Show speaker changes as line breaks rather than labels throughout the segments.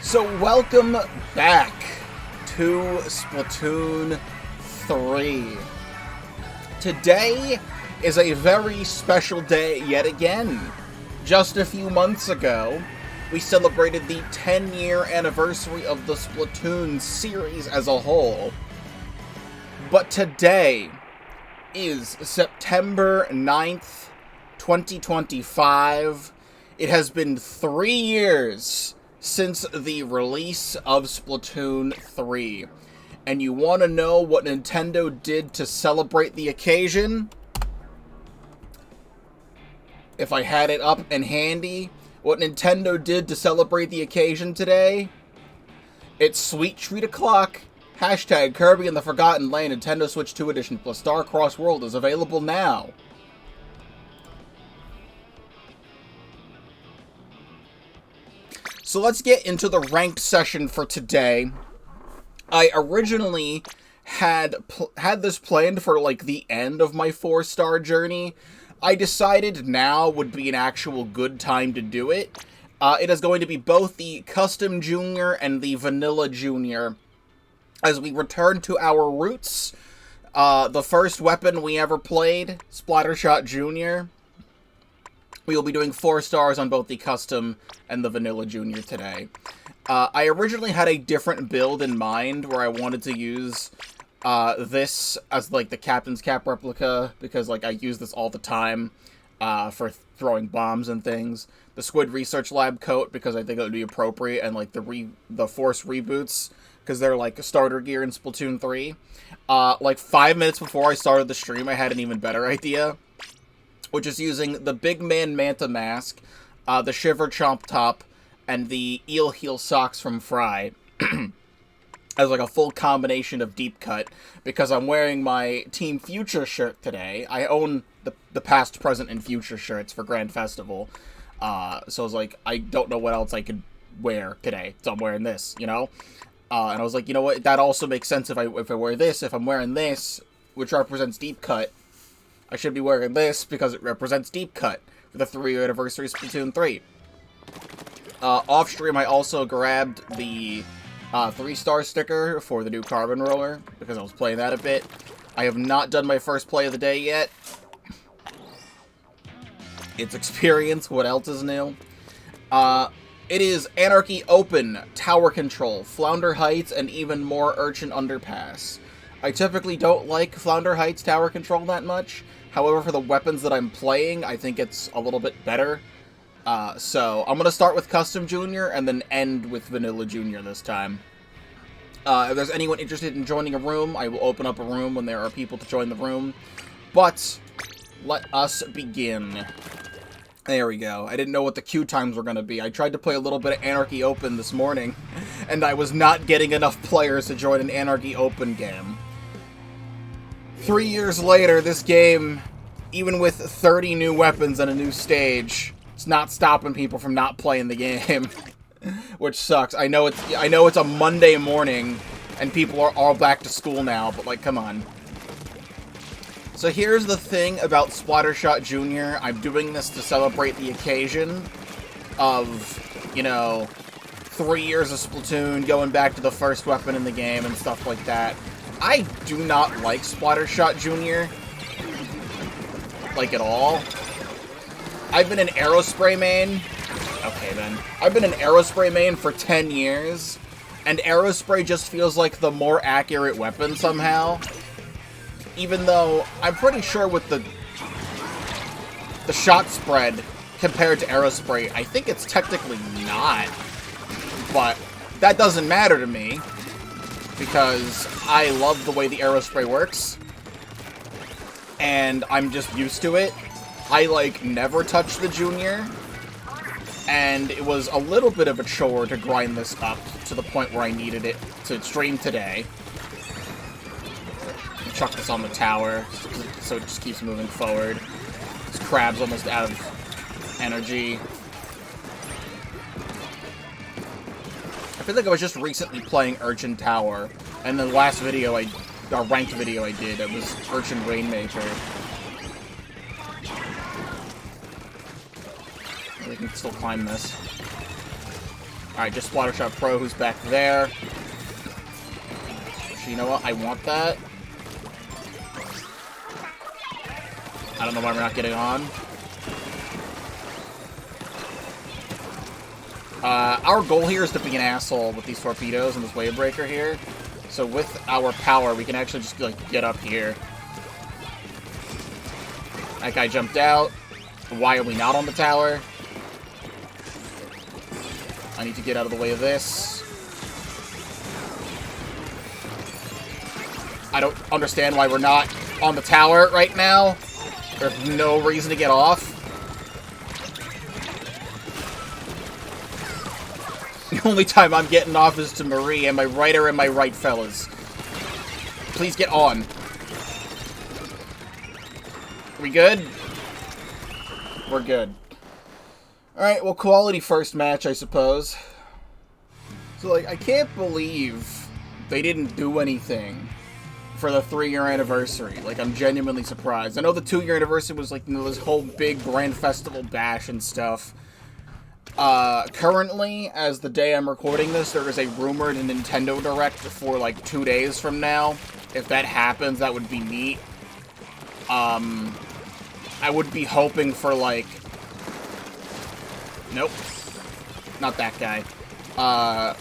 So welcome back to Splatoon 3. Today is a very special day yet again. Just a few months ago, we celebrated the 10-year anniversary of the Splatoon series as a whole. But today is September 9th, 2025. It has been 3 years since the release of Splatoon 3. And you want to know what Nintendo did to celebrate the occasion? If I had it up and handy, what Nintendo did to celebrate the occasion today? It's Sweet Treat O'Clock. Hashtag Kirby and the Forgotten Land Nintendo Switch 2 Edition plus Star Cross World is available now. So let's get into the ranked session for today. I originally had this planned for like the end of my 4-star journey. I decided now would be an actual good time to do it. It is going to be both the Custom Junior and the Vanilla Junior. As we return to our roots, the first weapon we ever played, Splattershot Jr. We will be doing 4 stars on both the Custom and the Vanilla Junior today. I originally had a different build in mind where I wanted to use this as like the Captain's Cap replica because like I use this all the time for throwing bombs and things. The Squid Research Lab coat because I think it would be appropriate, and like the Force reboots because they're like starter gear in Splatoon 3. Like 5 minutes before I started the stream, I had an even better idea, which is using the Big Man Manta Mask, the Shiver Chomp Top, and the Eel Heel Socks from Fry as like a full combination of deep cut, because I'm wearing my Team Future shirt today. I own the past, present, and future shirts for Grand Festival, so I was like, I don't know what else I could wear today, so I'm wearing this, you know? And I was like, you know what, that also makes sense if I wear this. If I'm wearing this, which represents deep cut, I should be wearing this because it represents deep cut for the 3-year anniversary of Splatoon 3. Off stream, I also grabbed the 3-star sticker for the new Carbon Roller because I was playing that a bit. I have not done my first play of the day yet. It's experience. What else is new? It is Anarchy Open, Tower Control, Flounder Heights, and even more Urchin Underpass. I typically don't like Flounder Heights Tower Control that much. However, for the weapons that I'm playing, I think it's a little bit better. So I'm going to start with Custom Junior and then end with Vanilla Junior this time. If there's anyone interested in joining a room, I will open up a room when there are people to join the room. But let us begin. There we go. I didn't know what the queue times were going to be. I tried to play a little bit of Anarchy Open this morning, and I was not getting enough players to join an Anarchy Open game. 3 years later, this game, even with 30 new weapons and a new stage, it's not stopping people from not playing the game, which sucks. I know it's a Monday morning, and people are all back to school now, but like, come on. So here's the thing about Splattershot Jr. I'm doing this to celebrate the occasion of, you know, 3 years of Splatoon, going back to the first weapon in the game and stuff like that. I do not like Splattershot Jr. like at all. I've been an Aerospray main. Okay, then. I've been an Aerospray main for 10 years, and Aerospray just feels like the more accurate weapon somehow. Even though I'm pretty sure with the shot spread compared to Aerospray, I think it's technically not. But that doesn't matter to me, because I love the way the Aerospray works, and I'm just used to it. I, like, never touched the Junior, and it was a little bit of a chore to grind this up to the point where I needed it to stream today. Chuck this on the tower, so it just keeps moving forward. This crab's almost out of energy. I feel like I was just recently playing Urchin Tower, and the last video our ranked video I did, it was Urchin Rainmaker. We can still climb this. Alright, just Splattershot Pro, who's back there. Actually, you know what? I want that. I don't know why we're not getting on. Our goal here is to be an asshole with these torpedoes and this wave breaker here. So with our power, we can actually just, like, get up here. That guy jumped out. Why are we not on the tower? I need to get out of the way of this. I don't understand why we're not on the tower right now. There's no reason to get off. The only time I'm getting off is to Marie. Am I right or am I right, fellas? Please get on. We good? We're good. Alright, well, quality first match, I suppose. So, like, I can't believe they didn't do anything for the 3-year anniversary. Like, I'm genuinely surprised. I know the 2-year anniversary was, like, you know, this whole big grand festival bash and stuff. Currently, as the day I'm recording this, there is a rumored Nintendo Direct for, like, 2 days from now. If that happens, that would be neat. I would be hoping for, like... Nope. Not that guy.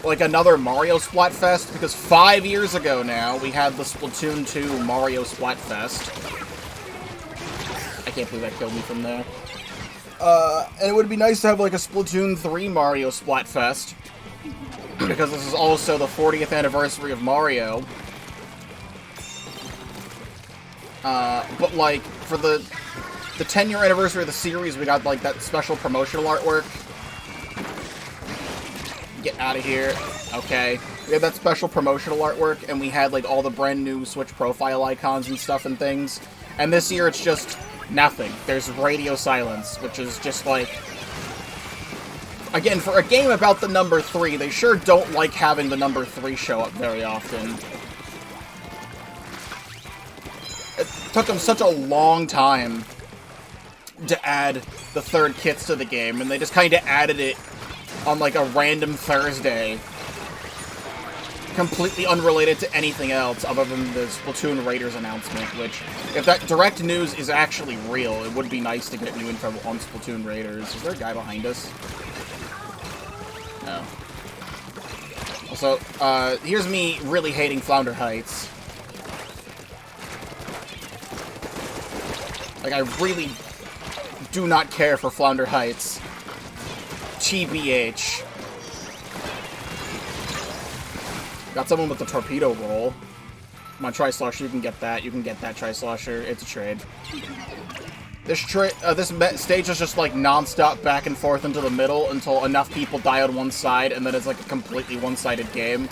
Like another Mario Splatfest, because 5 years ago now, we had the Splatoon 2 Mario Splatfest. I can't believe that killed me from there. And it would be nice to have, like, a Splatoon 3 Mario Splatfest, because this is also the 40th anniversary of Mario. But, like, for the 10-year anniversary of the series, we got, like, that special promotional artwork. Get out of here. Okay. We had that special promotional artwork, and we had, like, all the brand new Switch profile icons and stuff and things. And this year, it's just nothing. There's radio silence, which is just, like... Again, for a game about the number 3, they sure don't like having the number 3 show up very often. It took them such a long time to add the 3rd kits to the game, and they just kind of added it on, like, a random Thursday. Completely unrelated to anything else other than the Splatoon Raiders announcement, which, if that direct news is actually real, it would be nice to get new info on Splatoon Raiders. Is there a guy behind us? No. Also, here's me really hating Flounder Heights. Like, I really do not care for Flounder Heights. TBH. Got someone with the torpedo roll. Come on, Tri-Slosher, you can get that. You can get that, Tri-Slosher. It's a trade. This stage is just, like, non-stop back and forth into the middle until enough people die on one side, and then it's, like, a completely one-sided game.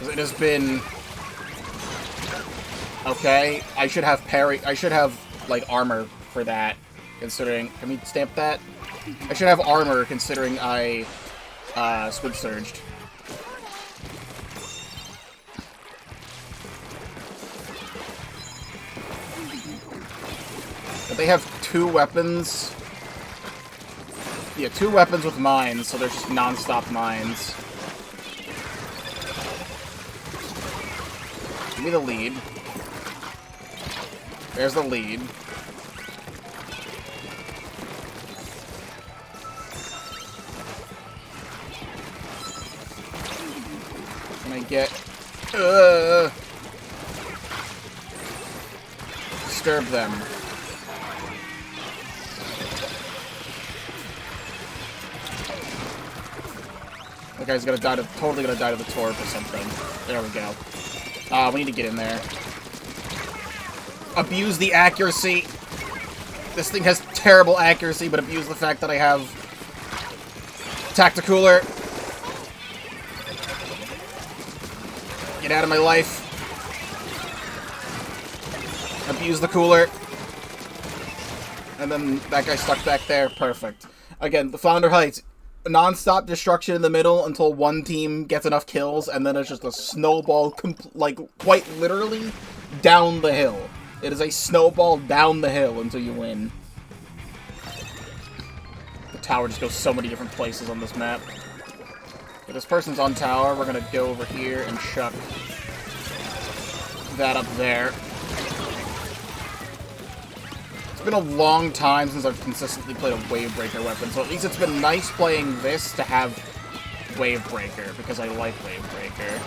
It has been... Okay, I should have like, armor for that, considering... Can we stamp that? I should have armor, considering I, Squid Surged. But they have 2 weapons. Yeah, 2 weapons with mines, so they're just non-stop mines. Give me the lead. There's the lead. Can I get... Disturb them. That guy's gonna die to... Totally gonna die to the torp or something. There we go. We need to get in there. Abuse the accuracy. This thing has terrible accuracy, but abuse the fact that I have Tacticooler. Get out of my life. Abuse the cooler. And then that guy stuck back there. Perfect. Again, the Flounder Heights. Non-stop destruction in the middle until one team gets enough kills, and then it's just a snowball, like, quite literally, down the hill. It is a snowball down the hill until you win. The tower just goes so many different places on this map. Okay, this person's on tower. We're gonna go over here and chuck that up there. It's been a long time since I've consistently played a Wave Breaker weapon, so at least it's been nice playing this to have Wave Breaker, because I like Wave Breaker.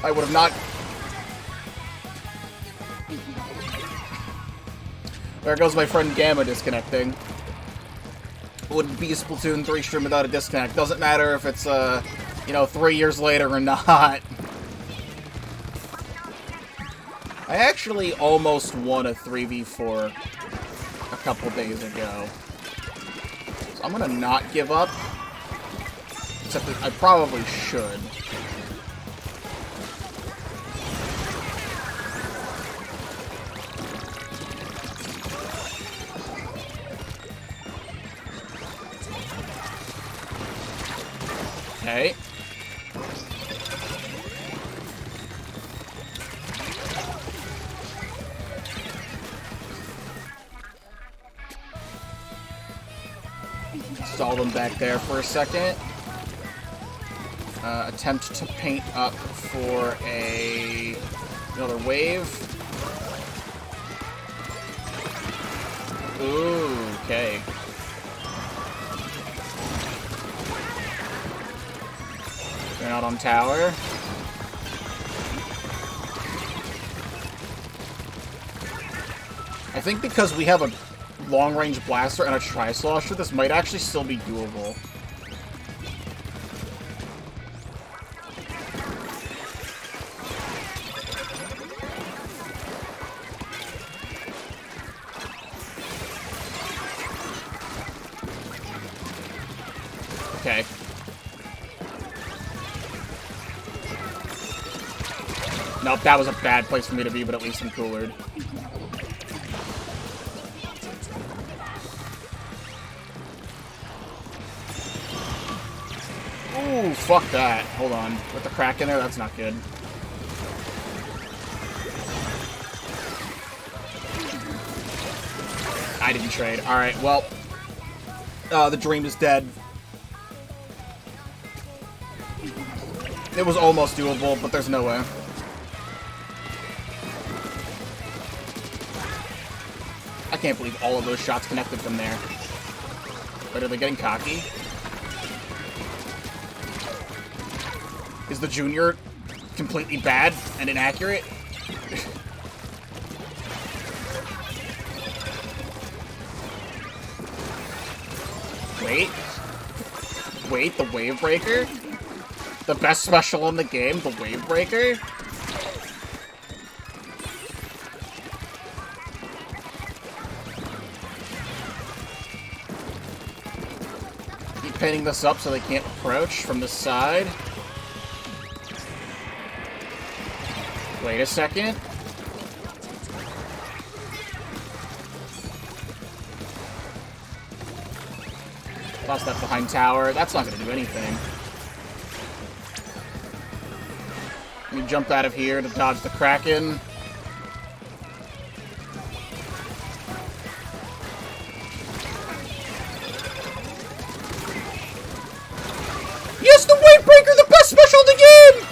I would have not... There goes my friend Gamma disconnecting. Wouldn't be a Splatoon 3 stream without a disconnect. Doesn't matter if it's, you know, 3 years later or not. I actually almost won a 3v4 a couple days ago. So I'm gonna not give up. Except that I probably should. Okay. Stall them back there for a second. Attempt to paint up for another wave. Ooh, okay. They're not on tower. I think because we have a long-range blaster and a tri-slosher, this might actually still be doable. Okay. Nope, that was a bad place for me to be, but at least I'm coolered. Ooh, fuck that. Hold on. With the crack in there, that's not good. I didn't trade. Alright, well. The dream is dead. It was almost doable, but there's no way. I can't believe all of those shots connected from there. But are they getting cocky? Is the Junior completely bad and inaccurate? Wait. Wait, the Wave Breaker? The best special in the game, the Wave Breaker? Keep painting this up so they can't approach from this side. Wait a second. Toss that behind tower. That's not going to do anything. Let me jump out of here to dodge the Kraken. Yes, the Wave Breaker, the best special in the game!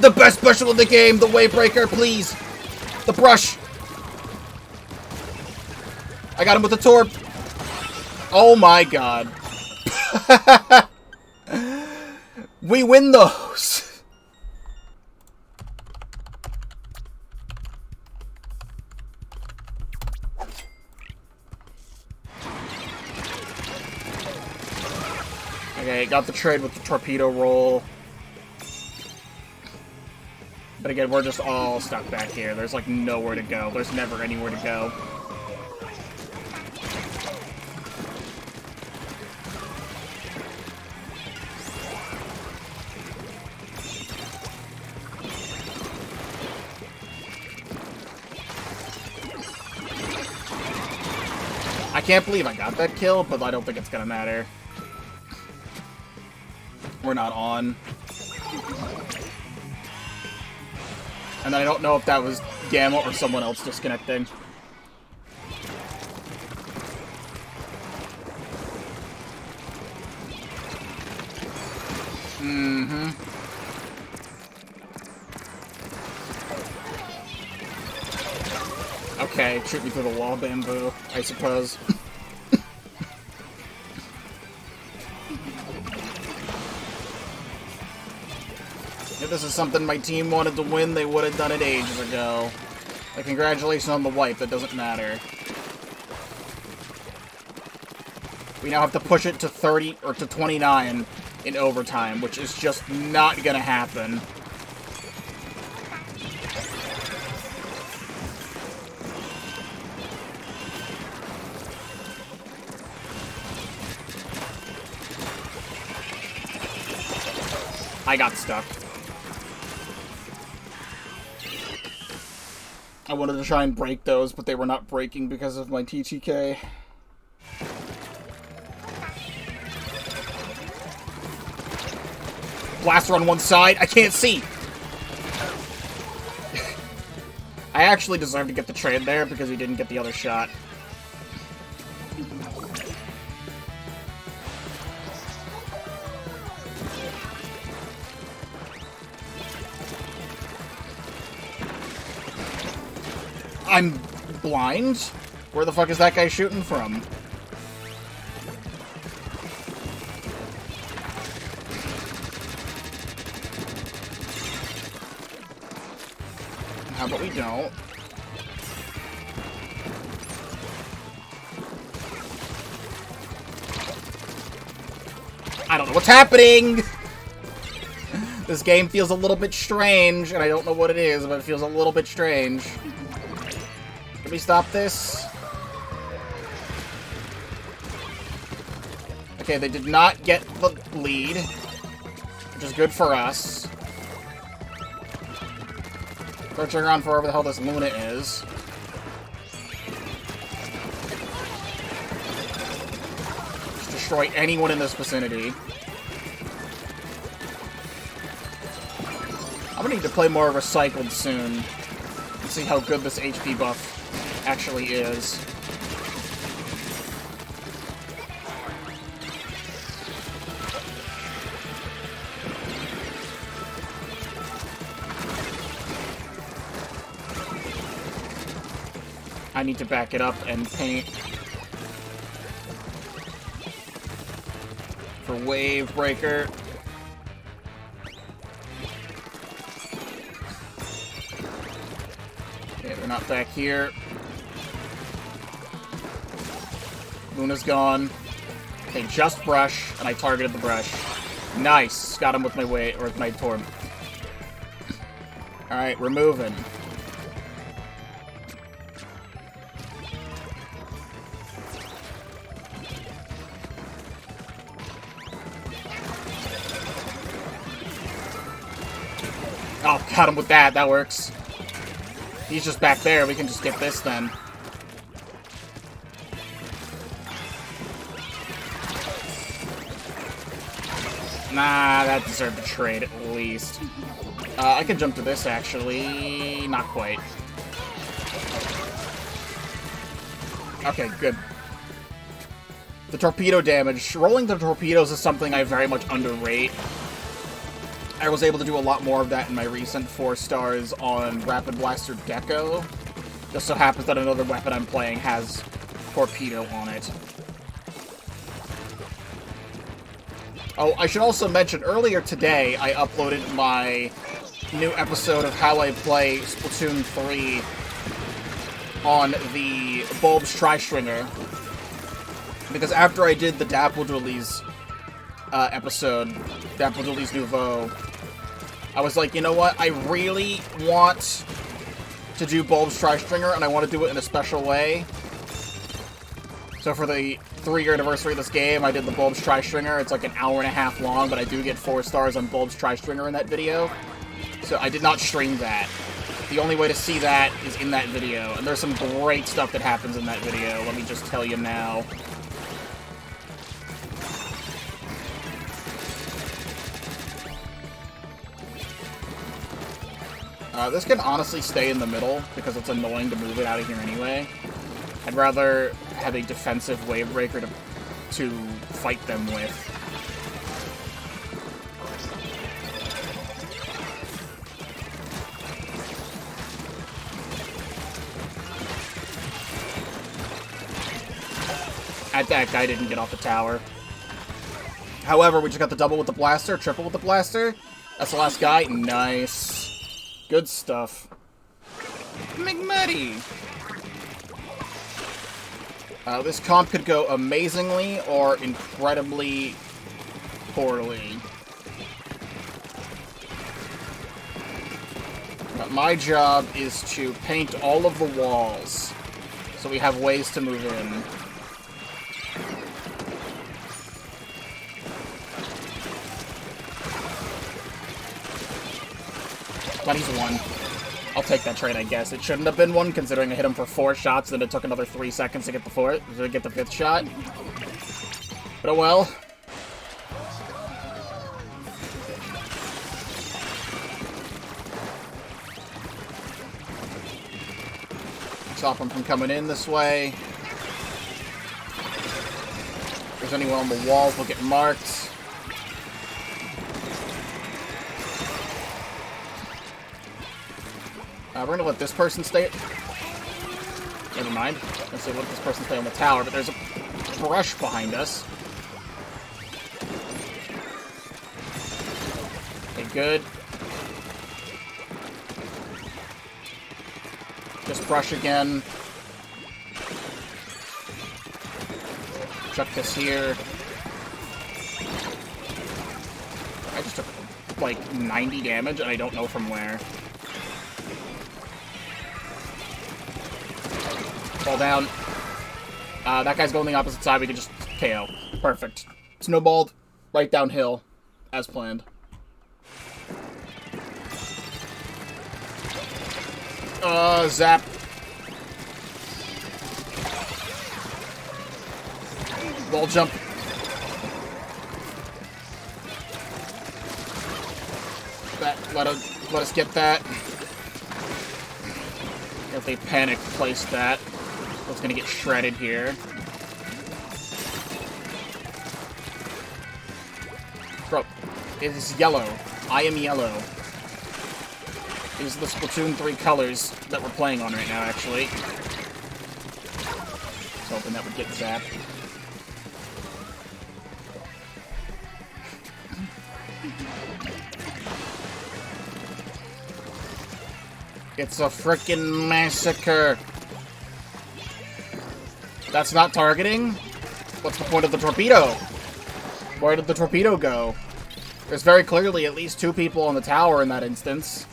The best special in the game, the Wave Breaker, please. The brush. I got him with the torp. Oh my god. We win those. Okay, got the trade with the torpedo roll. But again, we're just all stuck back here. There's like nowhere to go. There's never anywhere to go. I can't believe I got that kill, but I don't think it's gonna matter. We're not on. And then I don't know if that was Gamma or someone else disconnecting. Mm-hmm. Okay, shoot me through the wall, bamboo, I suppose. If this is something my team wanted to win, they would have done it ages ago. Like, congratulations on the wipe, that doesn't matter. We now have to push it to 30, or to 29 in overtime, which is just not gonna happen. I got stuck. I wanted to try and break those, but they were not breaking because of my TTK. Blaster on one side. I can't see. I actually deserve to get the trade there because he didn't get the other shot. I'm blind? Where the fuck is that guy shooting from? How about we don't? I don't know what's happening! This game feels a little bit strange, and I don't know what it is, but it feels a little bit strange. Can we stop this? Okay, they did not get the lead, which is good for us. Searching around for wherever the hell this Luna is. Just destroy anyone in this vicinity. I'm gonna need to play more Recycled soon and see how good this HP buff actually is. I need to back it up and paint for Wave Breaker. Okay, they're not back here. Luna's gone. Okay, just brush, and I targeted the brush. Nice! Got him with my weight, or with my torp. Alright, we're moving. Oh, got him with that. That works. He's just back there. We can just get this then. Nah, that deserved a trade at least. I can jump to this, actually. Not quite. Okay, good. The torpedo damage. Rolling the torpedoes is something I very much underrate. I was able to do a lot more of that in my recent 4 stars on Rapid Blaster Deco. Just so happens that another weapon I'm playing has torpedo on it. Oh, I should also mention, earlier today, I uploaded my new episode of How I Play Splatoon 3 on the Bulbs Tri-Stringer. Because after I did the Dapple Doolies episode, Dapple Doolies Nouveau, I was like, you know what, I really want to do Bulbs Tri-Stringer, and I want to do it in a special way. So for the 3-year anniversary of this game, I did the Bulbs Tri-Stringer. It's like an hour-and-a-half long, but I do get 4 stars on Bulbs Tri-Stringer in that video. So I did not stream that. The only way to see that is in that video, and there's some great stuff that happens in that video, let me just tell you now. This can honestly stay in the middle, because it's annoying to move it out of here anyway. I'd rather have a defensive wave breaker to fight them with. That guy didn't get off the tower. However, we just got the double with the blaster, triple with the blaster. That's the last guy. Nice. Good stuff. McMuddy. This comp could go amazingly or incredibly poorly. But my job is to paint all of the walls so we have ways to move in. But he's one. I'll take that trade, I guess. It shouldn't have been one, considering I hit him for 4 shots, and it took another 3 seconds to get the 5th shot. But oh well. Stop him from coming in this way. If there's anyone on the walls, they'll get marked. We're gonna let this person stay. Never mind. Let's say let this person stay on the tower, but there's a brush behind us. Okay, good. Just brush again. Chuck this here. I just took like 90 damage, and I don't know from where. Fall down. That guy's going the opposite side. We can just KO. Perfect. Snowballed right downhill, as planned. Zap. Wall jump. Let us get that. If they panic, place that. It's gonna get shredded here. Bro, it is yellow. I am yellow. These are the Splatoon 3 colors that we're playing on right now, actually. I was hoping that would get zapped. It's a frickin' massacre. That's not targeting? What's the point of the torpedo? Where did the torpedo go? There's very clearly at least 2 people on the tower in that instance.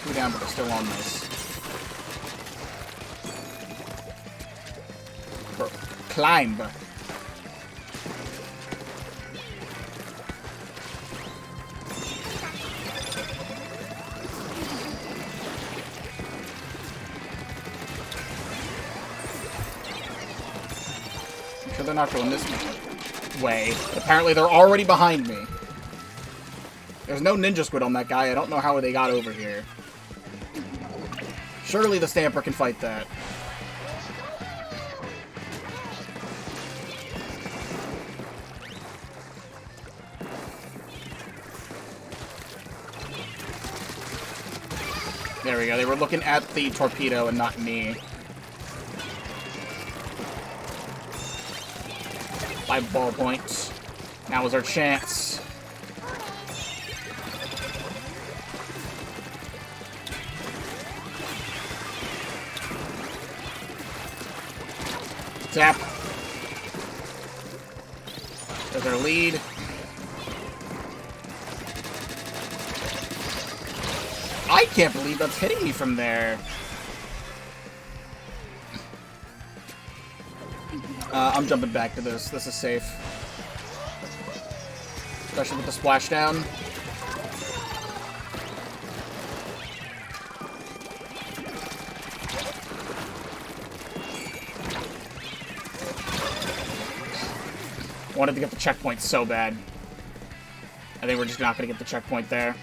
Two down, but they're still on this. Climb. I'm sure they're not going this way. Apparently they're already behind me. There's no ninja squid on that guy. I don't know how they got over here. Surely the Stamper can fight that. There we go. They were looking at the torpedo and not me. 5 ball points. Now is our chance. Tap. There's our lead. I can't believe that's hitting me from there. I'm jumping back to this. This is safe. Especially with the splashdown. Wanted to get the checkpoint so bad. I think we're just not going to get the checkpoint there.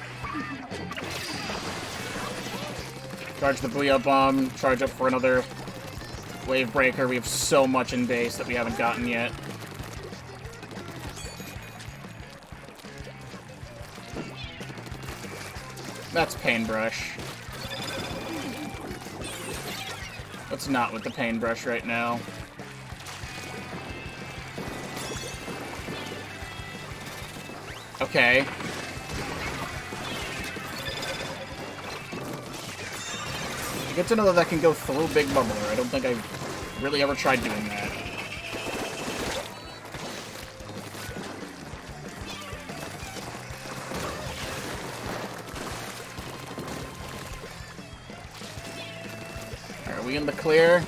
Charge the Booyah Bomb. Charge up for another Wave Breaker. We have so much in base that we haven't gotten yet. That's Paintbrush. Let's not with the Paintbrush right now. Okay. Good to know that can go through Big Bubbler. I don't think I've really ever tried doing that. Are we in the clear?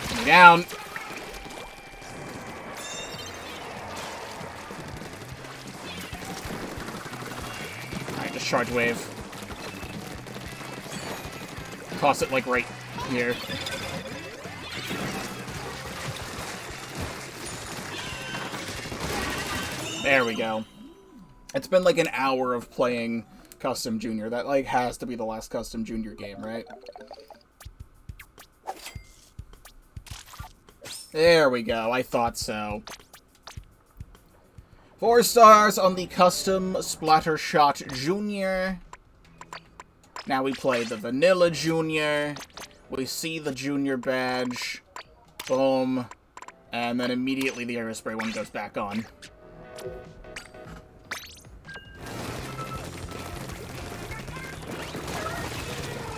Coming down. Charge Wave. Toss it, like, right here. There we go. It's been, like, an hour of playing Custom Jr. That, like, has to be the last Custom Jr. game, right? There we go. I thought so. 4 stars on the Custom Splattershot Jr. Now we play the Vanilla Jr. We see the Junior badge. Boom. And then immediately the Aerospray one goes back on.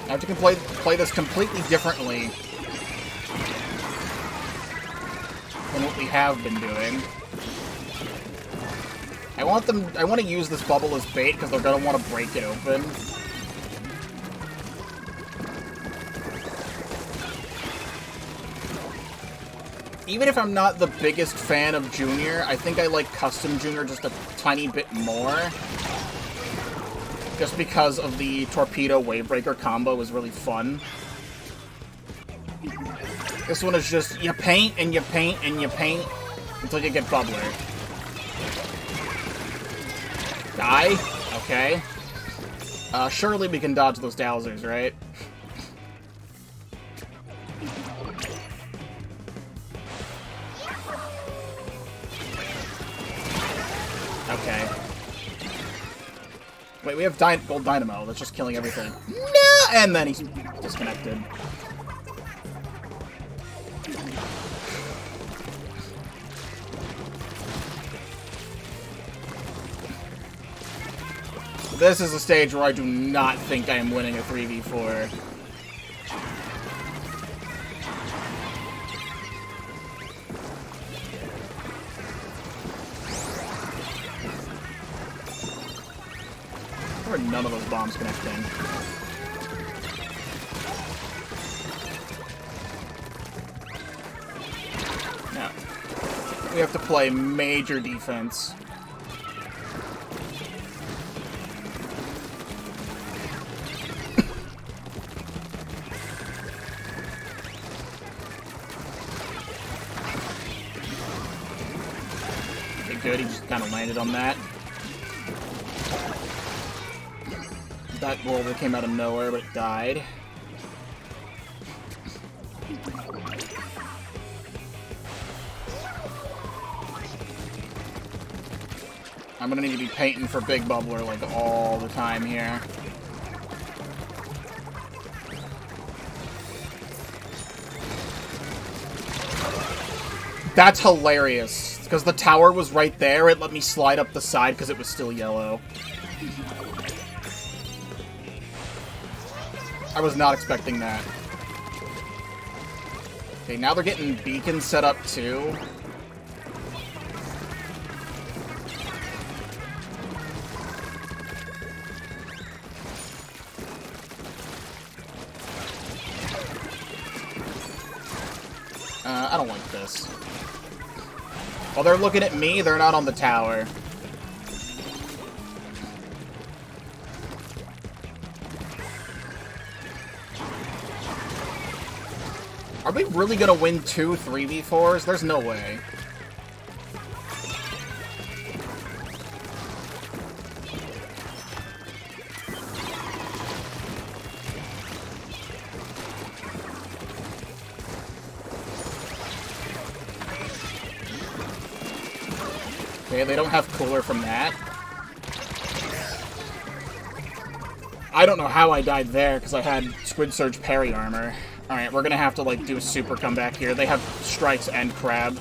I have to play this completely differently than what we have been doing. I want to use this bubble as bait because they're going to want to break it open. Even if I'm not the biggest fan of Junior, I think I like Custom Junior just a tiny bit more. Just because of the Torpedo Wavebreaker combo is really fun. This one is just, you paint and you paint and you paint until you get Bubbler. Die? Okay. Surely we can dodge those Dowsers, right? Okay. Wait, we have Gold Dynamo. That's just killing everything. No! And then he's disconnected. This is a stage where I do not think I am winning a 3v4. There are none of those bombs connecting. Now, we have to play major defense. Good, he just kind of landed on that. That roller came out of nowhere, but it died. I'm gonna need to be painting for Big Bubbler, like, all the time here. That's hilarious. Because the tower was right there, it let me slide up the side because it was still yellow. I was not expecting that. Okay, now they're getting beacons set up too. I don't like this. While they're looking at me, they're not on the tower. Are we really gonna win 2 3v4s? There's no way. Okay, they don't have cooler from that. I don't know how I died there, because I had Squid Surge parry armor. Alright, we're gonna have to, like, do a super comeback here. They have strikes and crab.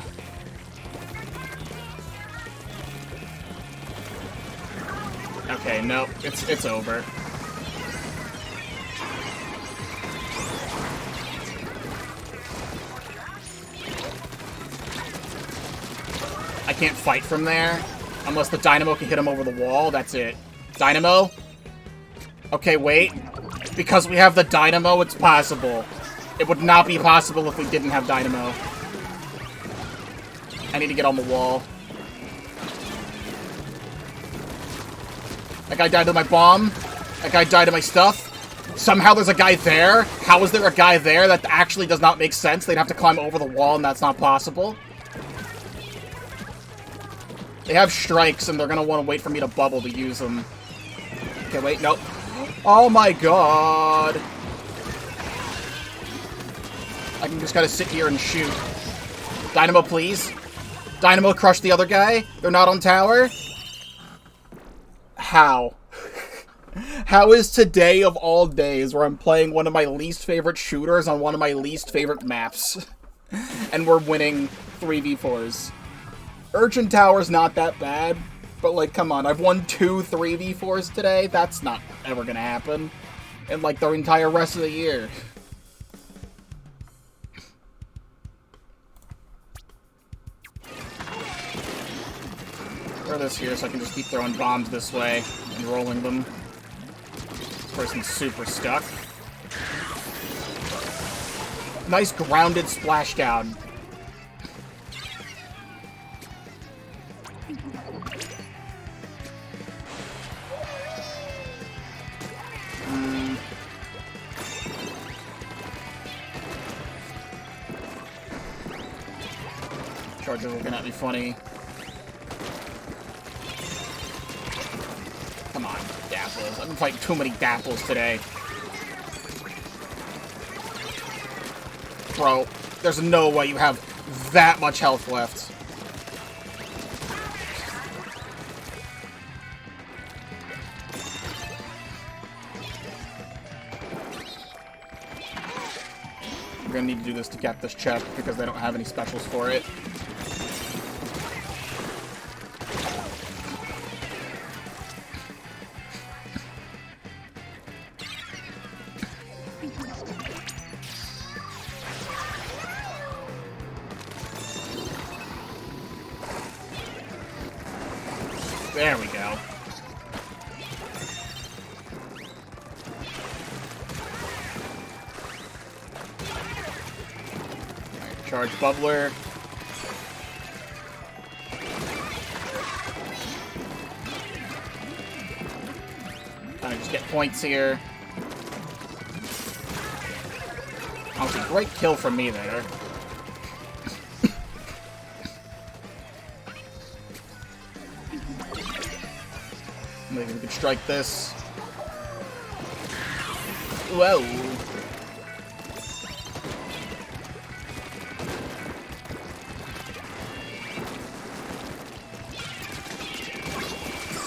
Okay, no, it's over. I can't fight from there. Unless the Dynamo can hit him over the wall, that's it. Dynamo? Okay, wait. Because we have the Dynamo, it's possible. It would not be possible if we didn't have Dynamo. I need to get on the wall. That guy died to my bomb. That guy died to my stuff. Somehow there's a guy there. How is there a guy there? That actually does not make sense. They'd have to climb over the wall, and that's not possible. They have strikes, and they're going to want to wait for me to bubble to use them. Okay, wait, nope. Oh my god. I can just gotta sit here and shoot. Dynamo, please. Dynamo, crush the other guy. They're not on tower. How? How is today of all days where I'm playing one of my least favorite shooters on one of my least favorite maps, and we're winning 3v4s? Urchin Tower's not that bad, but, like, come on, I've won 2 3v4s today? That's not ever gonna happen in, like, the entire rest of the year. Throw this here so I can just keep throwing bombs this way and rolling them. This person's super stuck. Nice grounded splashdown. Charger's looking at me funny. Come on, Dapples. I've been fighting too many Dapples today. Bro, there's no way you have that much health left. We're gonna need to do this to get this check because they don't have any specials for it. There we go. Alright, charge bubbler. Kind of just get points here. Honestly, great kill from me there. Maybe we could strike this. Whoa.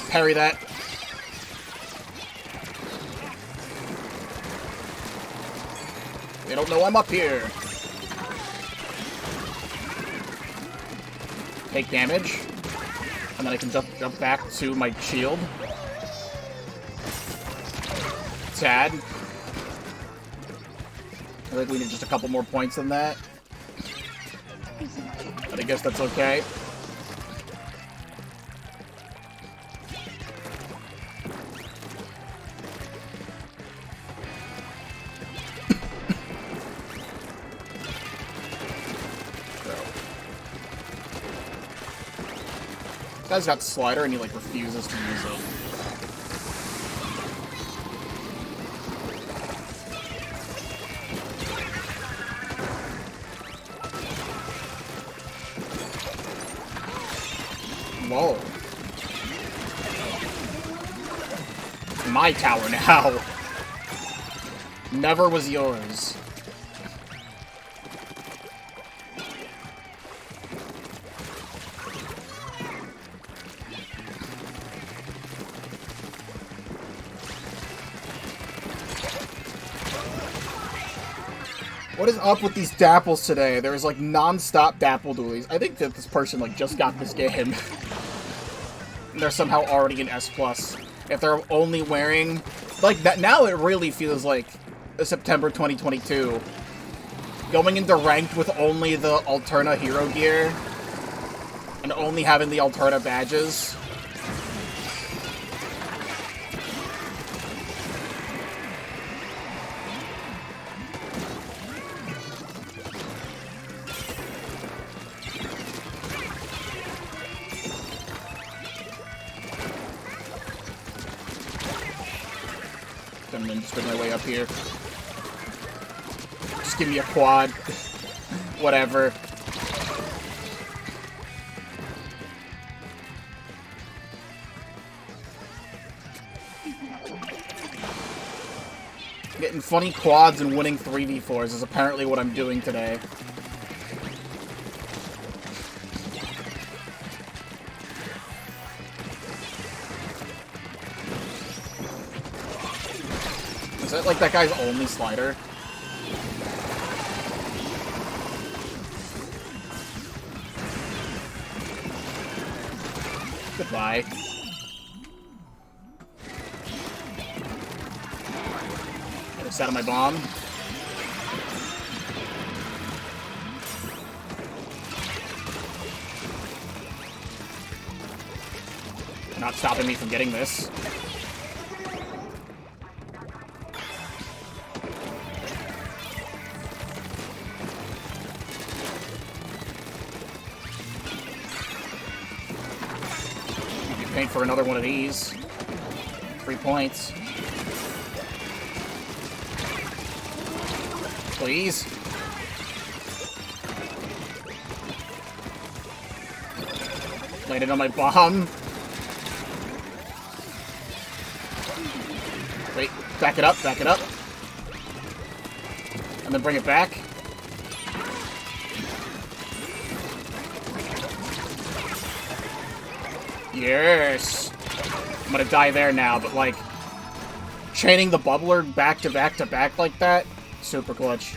Parry that. They don't know I'm up here. Take damage. And then I can jump back to my shield. Sad. I think we need just a couple more points than that. But I guess that's okay. This guy's got slider and he like refuses to use it. Whoa. My tower now. Never was yours. What is up with these dapples today? There's like non-stop dapple dualies. I think that this person like just got this game. They're somehow already an S+. If they're only wearing... Like, that now it really feels like September 2022. Going into ranked with only the Alterna hero gear. And only having the Alterna badges. And then just make my way up here. Just give me a quad. Whatever. Getting funny quads and winning 3v4s is apparently what I'm doing today. Is that like that guy's only slider? Goodbye. Get this out of my bomb. Not stopping me from getting this. Paying for another one of these. 3 points. Please. Landed on my bomb. Wait, back it up, back it up. And then bring it back. Yes! I'm gonna die there now, but like, chaining the bubbler back to back to back like that, super clutch.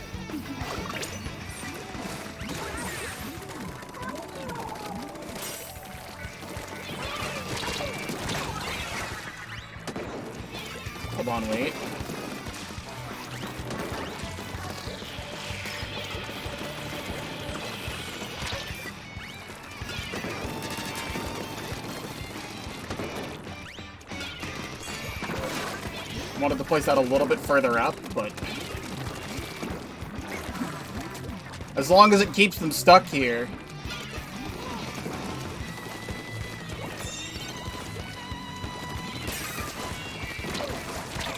Hold on, wait. Wanted to place that a little bit further up, but as long as it keeps them stuck here.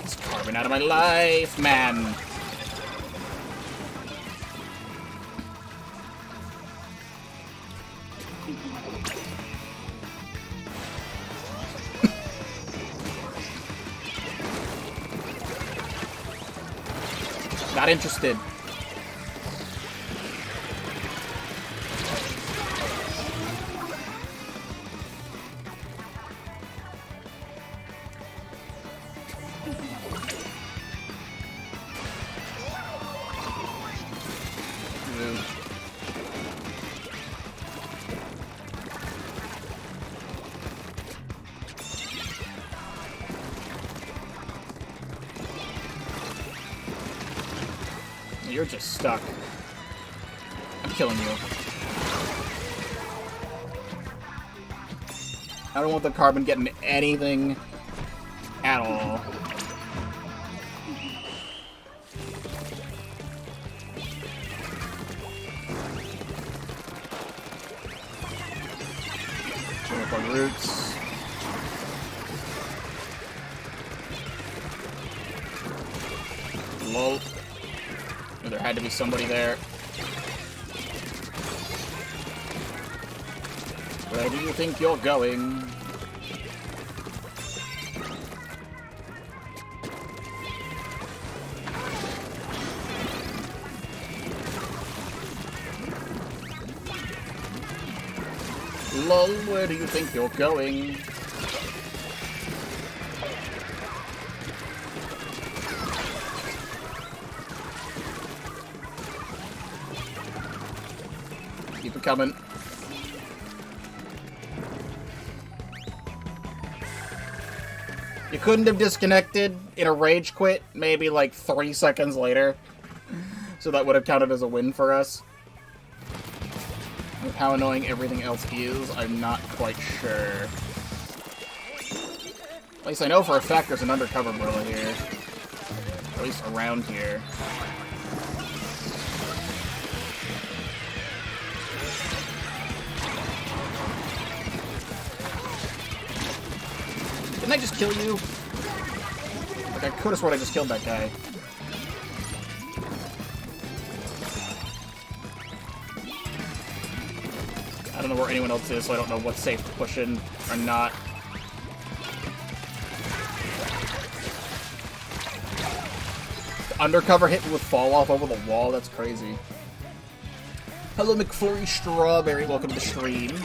It's carving out of my life, man. Not interested. You're just stuck. I'm killing you. I don't want the carbon getting anything at all. Turn up our roots. Lol. There had to be somebody there. Where do you think you're going? Lol, where do you think you're going? Keep it coming. You couldn't have disconnected in a rage quit maybe like 3 seconds later. So that would have counted as a win for us. With how annoying everything else is, I'm not quite sure. At least I know for a fact there's an undercover gorilla here. At least around here. Didn't I just kill you? Like, I could have sworn I just killed that guy. I don't know where anyone else is, so I don't know what's safe to push in or not. The undercover hit me with fall off over the wall, that's crazy. Hello McFlurry Strawberry, welcome to the stream.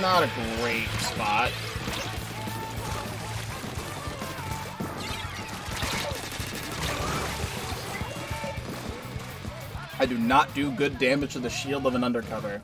Not a great spot. I do not do good damage to the shield of an undercover.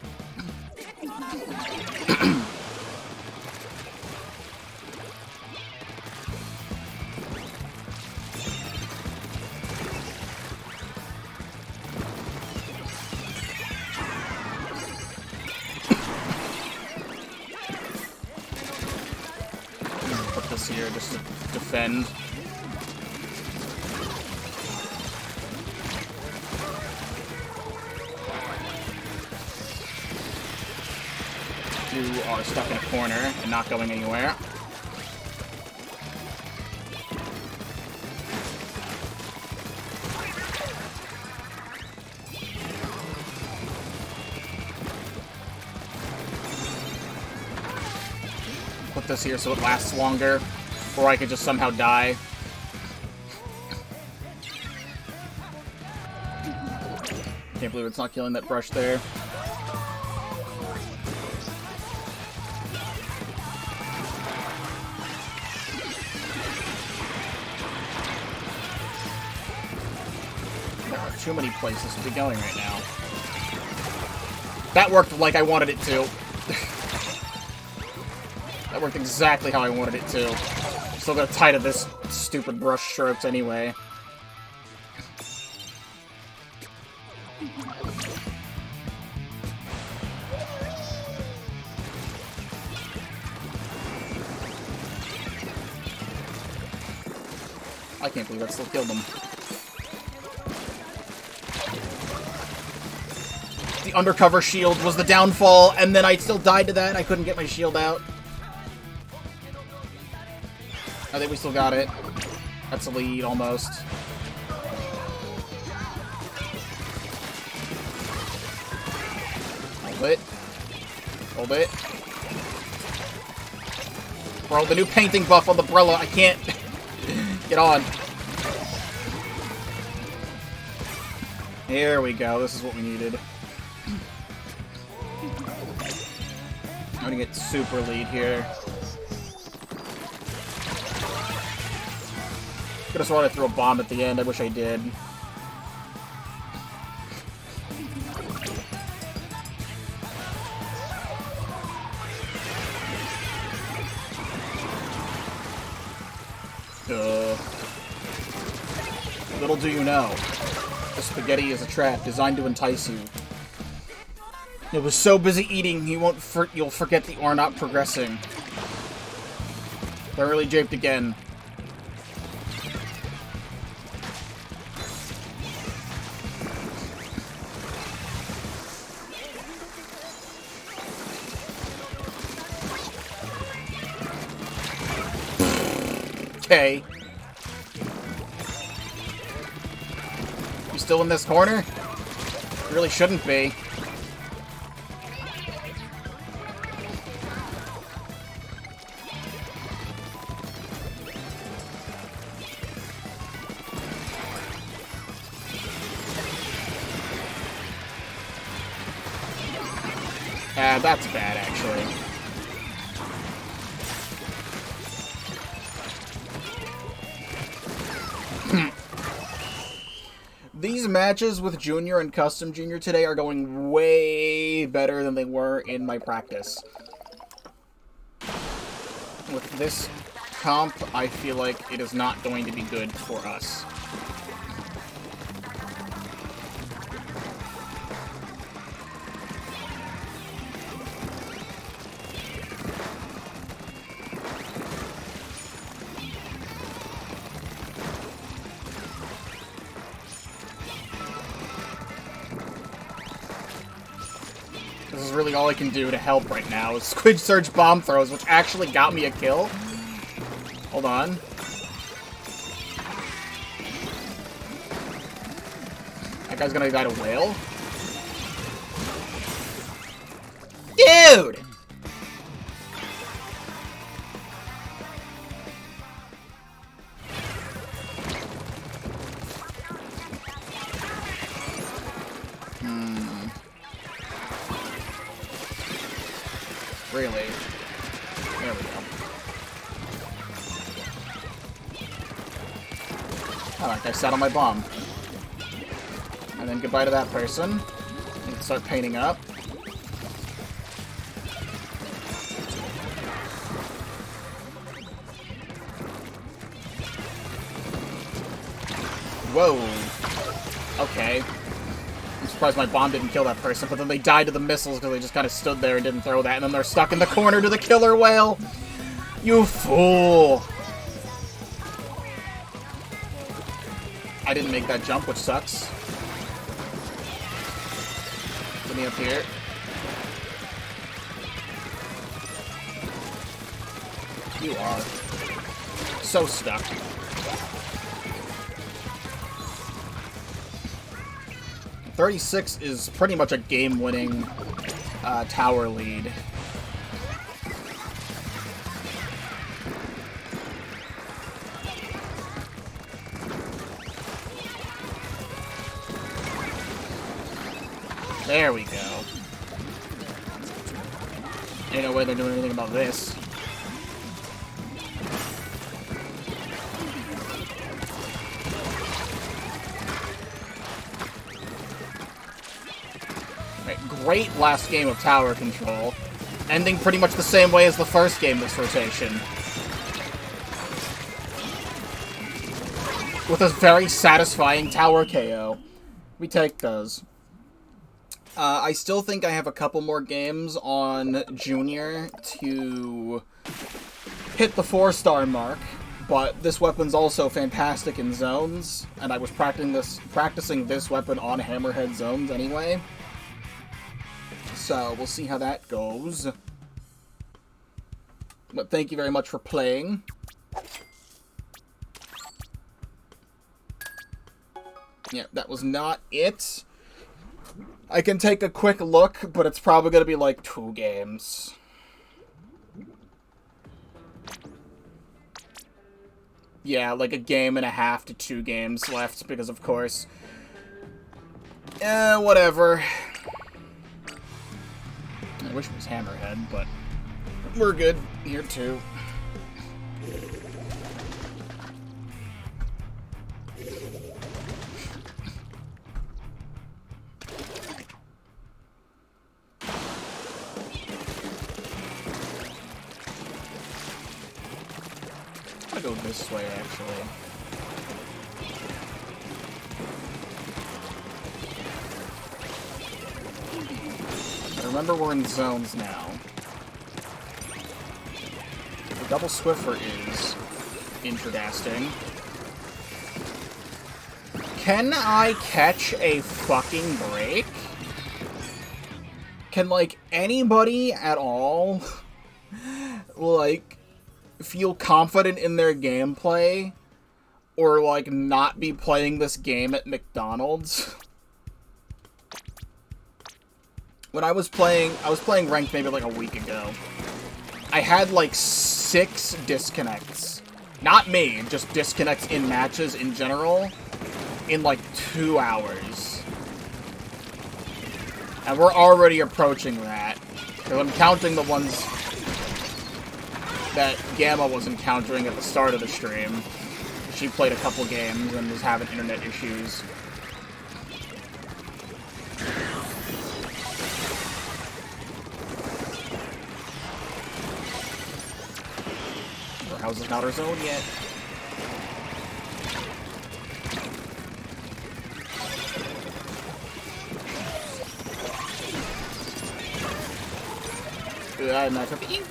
Put this here just to defend. You are stuck in a corner and not going anywhere. Put this here so it lasts longer, or I could just somehow die. Can't believe it's not killing that brush there. Too many places to be going right now. That worked like I wanted it to. That worked exactly how I wanted it to. I'm still gonna tie to this stupid brush strokes anyway. I can't believe I still killed him. The undercover shield was the downfall, and then I still died to that. I couldn't get my shield out. I think we still got it. That's a lead, almost. Hold it. Hold it. Bro, the new painting buff on the umbrella, I can't get on. Here we go. This is what we needed. I'm gonna get super lead here. Could've sworn I threw a bomb at the end. I wish I did. Little do you know, the spaghetti is a trap designed to entice you. It was so busy eating, you'll forget the or not progressing. Thoroughly japed again. Okay. You still in this corner? You really shouldn't be. That's bad, actually. These matches with Junior and Custom Junior today are going way better than they were in my practice. With this comp, I feel like it is not going to be good for us. This is really all I can do to help right now is Squid Surge bomb throws, which actually got me a kill. Hold on. That guy's gonna die to whale. Dude! Really? There we go. Oh, that guy sat on my bomb. And then goodbye to that person. And start painting up. Whoa. Okay. I'm surprised my bomb didn't kill that person, but then they died to the missiles because they just kind of stood there and didn't throw that, and then they're stuck in the corner to the killer whale! You fool! I didn't make that jump, which sucks. Get me up here. You are so stuck. .36 is pretty much a game-winning tower lead. There we go. Ain't no way they're doing anything about this. Great last game of tower control, ending pretty much the same way as the first game this rotation. With a very satisfying tower KO. We take those. I still think I have a couple more games on Junior to hit the 4-star mark, but this weapon's also fantastic in zones, and I was practicing this weapon on Hammerhead zones anyway. So, we'll see how that goes. But thank you very much for playing. Yeah, that was not it. I can take a quick look, but it's probably going to be like 2 games. Yeah, like a game and a half to 2 games left, because of course... whatever. I wish it was Hammerhead, but we're good here too. I'm gonna go this way, actually. Remember, we're in zones now. The double Swiffer is interesting. Can I catch a fucking break? Can, like, anybody at all, like, feel confident in their gameplay or, like, not be playing this game at McDonald's. When I was playing ranked maybe like a week ago. I had like 6 disconnects. Not me, just disconnects in matches in general in like 2 hours. And we're already approaching that. Because I'm counting the ones that Gamma was encountering at the start of the stream. She played a couple games and was having internet issues. How's it not our zone yet? I'm not happy.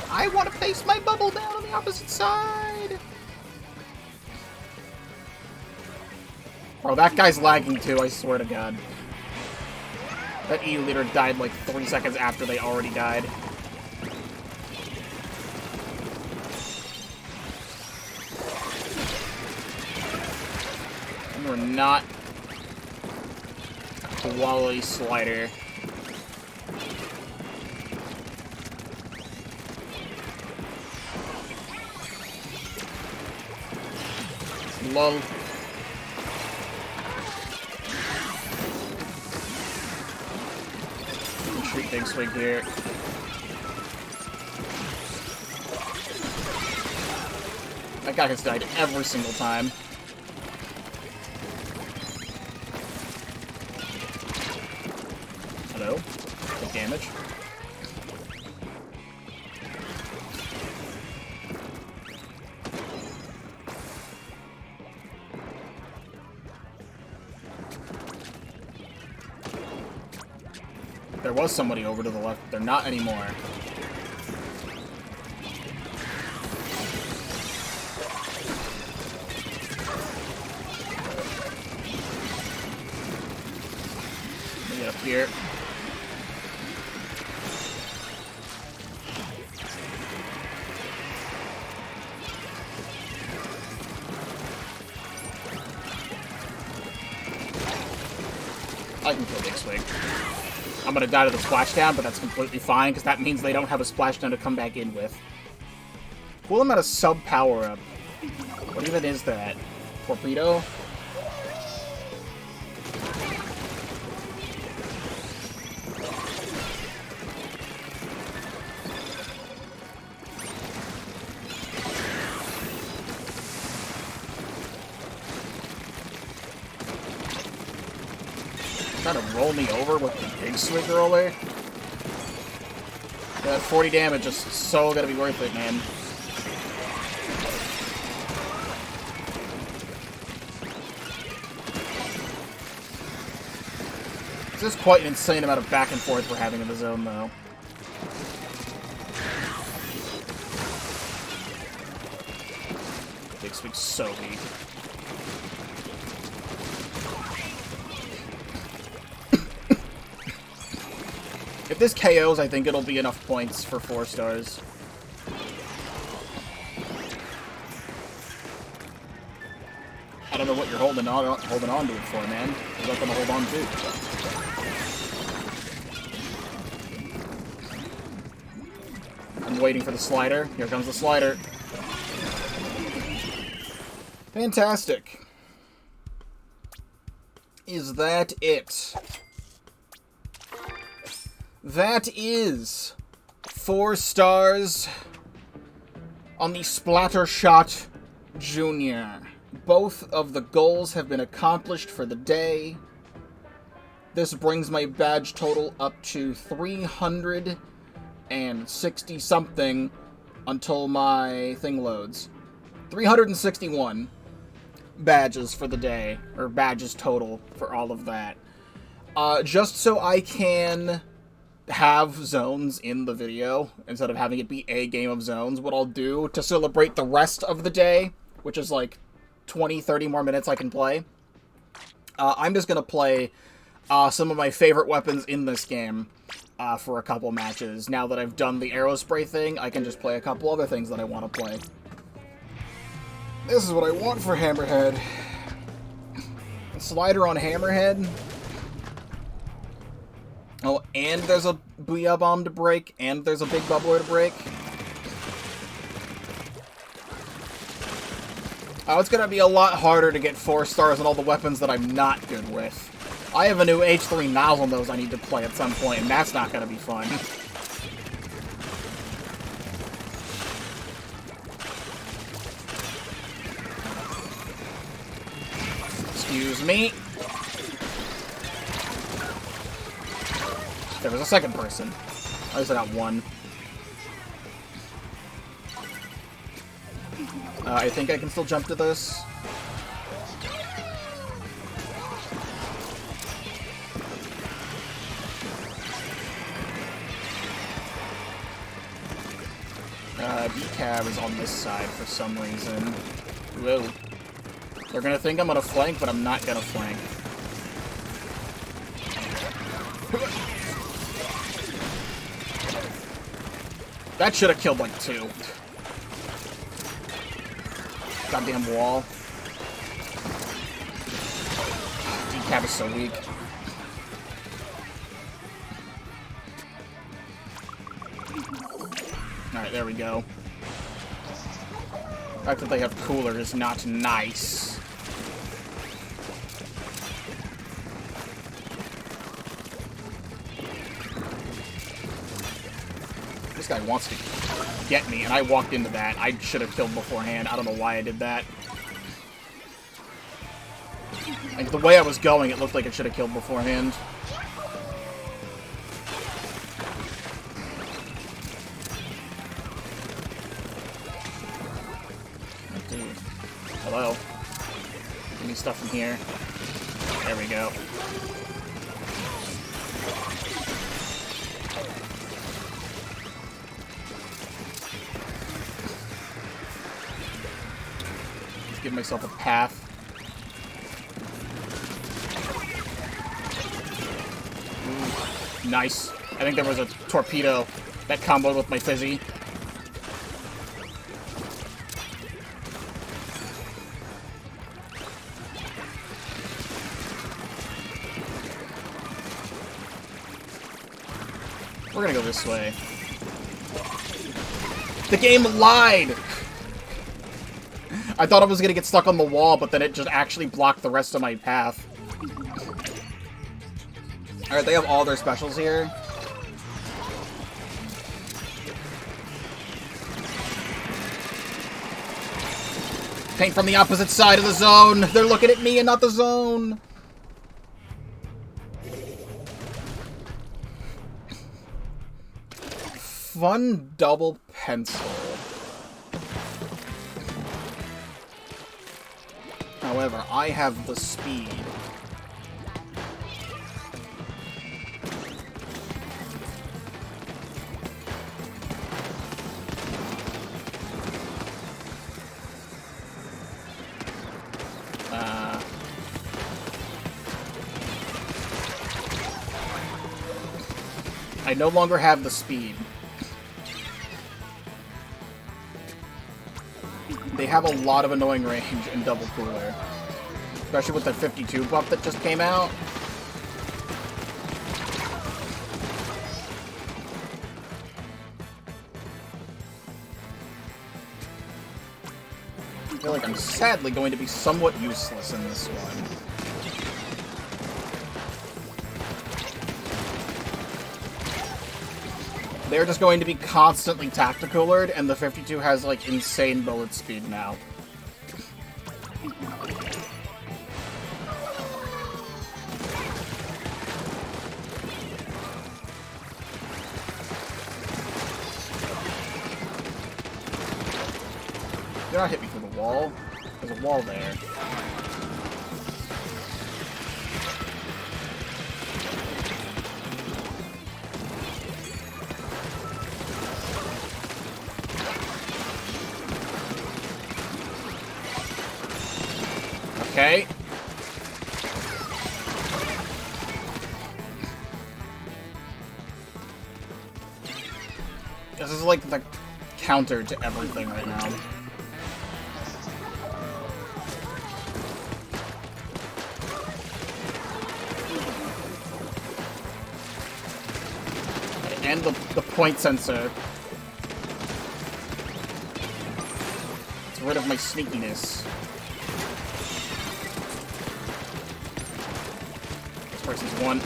I want to place my bubble down on the opposite side. Oh, that guy's lagging too, I swear to God. That E leader died like 3 seconds after they already died. And we're not a quality slider. Lol. Shoot big swing here. That guy has died every single time. Hello? Good damage. There was somebody over to the left. They're not anymore. Let me get up here. I can kill Big Swig. I'm gonna die to the splashdown, but that's completely fine, because that means they don't have a splashdown to come back in with. Cool amount of sub power-up. What even is that? Torpedo? Trying to roll me over with the big swig roller. That 40 damage is so gonna be worth it, man. This is quite an insane amount of back and forth we're having in the zone, though. Big swig's so weak. If this KOs, I think it'll be enough points for 4 stars. I don't know what you're holding on to it for, man. There's nothing to hold on to. I'm waiting for the slider. Here comes the slider. Fantastic. Is that it? That is 4 stars on the Splattershot Jr. Both of the goals have been accomplished for the day. This brings my badge total up to 360 something until my thing loads. 361 badges for the day, or badges total for all of that. Just so I can have zones in the video, instead of having it be a game of zones, what I'll do to celebrate the rest of the day, which is like 20-30 more minutes I can play, I'm just going to play some of my favorite weapons in this game for a couple matches. Now that I've done the arrow spray thing, I can just play a couple other things that I want to play. This is what I want for Hammerhead. A slider on Hammerhead. Oh, and there's a Booyah Bomb to break, and there's a Big Bubbler to break. Oh, it's gonna be a lot harder to get 4 stars on all the weapons that I'm not good with. I have a new H3 nozzle nose I need to play at some point, and that's not gonna be fun. Excuse me. There was a second person. At least I got one. I think I can still jump to this. B-Cab is on this side for some reason. Whoa. They're gonna think I'm gonna flank, but I'm not gonna flank. That should have killed like 2. Goddamn wall. D-Cab is so weak. Alright, there we go. The fact that they have cooler is not nice. This guy wants to get me, and I walked into that. I should have killed beforehand. I don't know why I did that. Like, the way I was going, it looked like it should have killed beforehand. Oh, dude. Hello. Give me stuff from here. There we go. Give myself a path. Ooh, nice. I think there was a torpedo that comboed with my fizzy. We're gonna go this way. The game lied! I thought I was gonna get stuck on the wall, but then it just actually blocked the rest of my path. Alright, they have all their specials here. Paint from the opposite side of the zone! They're looking at me and not the zone! Fun double pencil. However, I have the speed. I no longer have the speed. They have a lot of annoying range in double cooler. Especially with the 52 buff that just came out. I feel like I'm sadly going to be somewhat useless in this one. They're just going to be constantly tacticalered, and the 52 has, like, insane bullet speed now. Did not hit me through the wall. There's a wall there. Okay. This is like the counter to everything right now. And the point sensor. It's rid of my sneakiness. This person's one.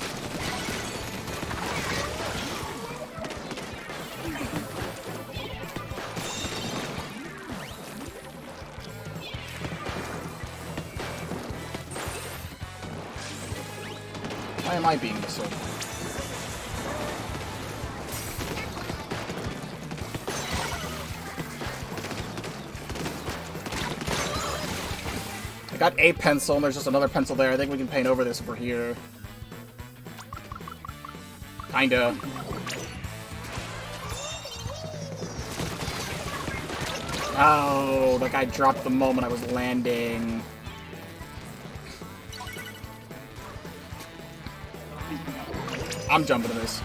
Why am I being missiled? I got a pencil, and there's just another pencil there. I think we can paint over this if we're here. Kinda. Oh, that guy dropped the moment I was landing. I'm jumping to this.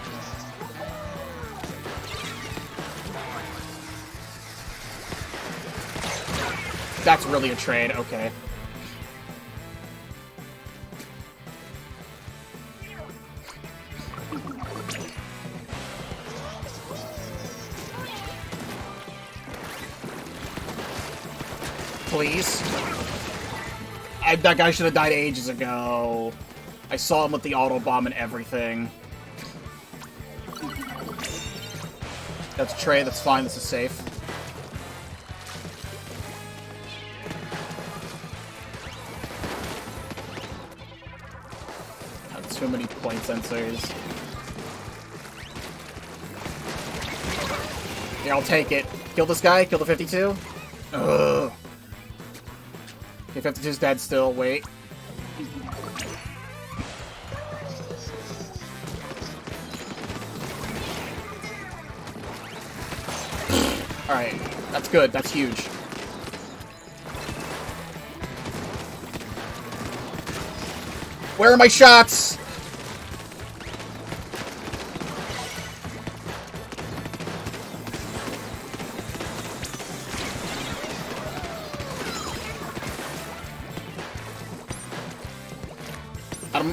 That's really a trade, okay. Please. That guy should have died ages ago. I saw him with the auto bomb and everything. That's a trade, that's fine, this is safe. Not too many point sensors. Here, I'll take it. Kill this guy, kill the 52. Ugh. Okay, 52's dead still, wait. Alright, that's good, that's huge. Where are my shots?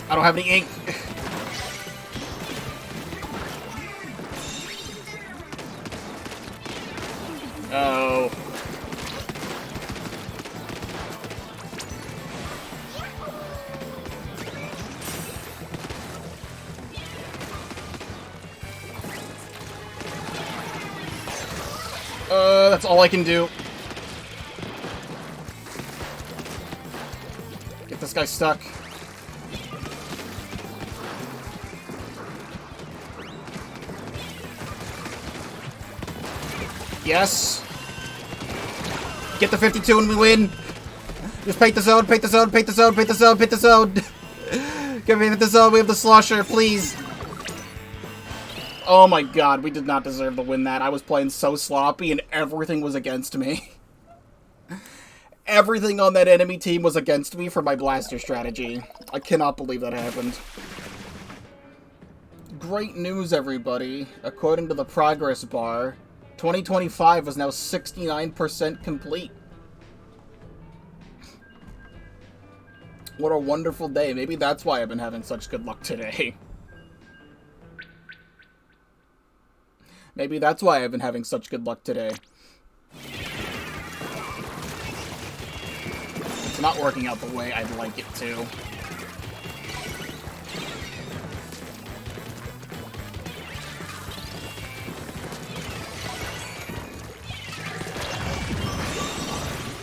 I don't have any ink. Oh. That's all I can do. Get this guy stuck. Yes. Get the 52 and we win. Just paint the zone, paint the zone, paint the zone, paint the zone, paint the zone. Give me the zone, we have the slosher, please. Oh my god, we did not deserve to win that. I was playing so sloppy and everything was against me. Everything on that enemy team was against me for my blaster strategy. I cannot believe that happened. Great news, everybody. According to the progress bar, 2025 is now 69% complete. What a wonderful day. Maybe that's why I've been having such good luck today. Maybe that's why I've been having such good luck today. It's not working out the way I'd like it to.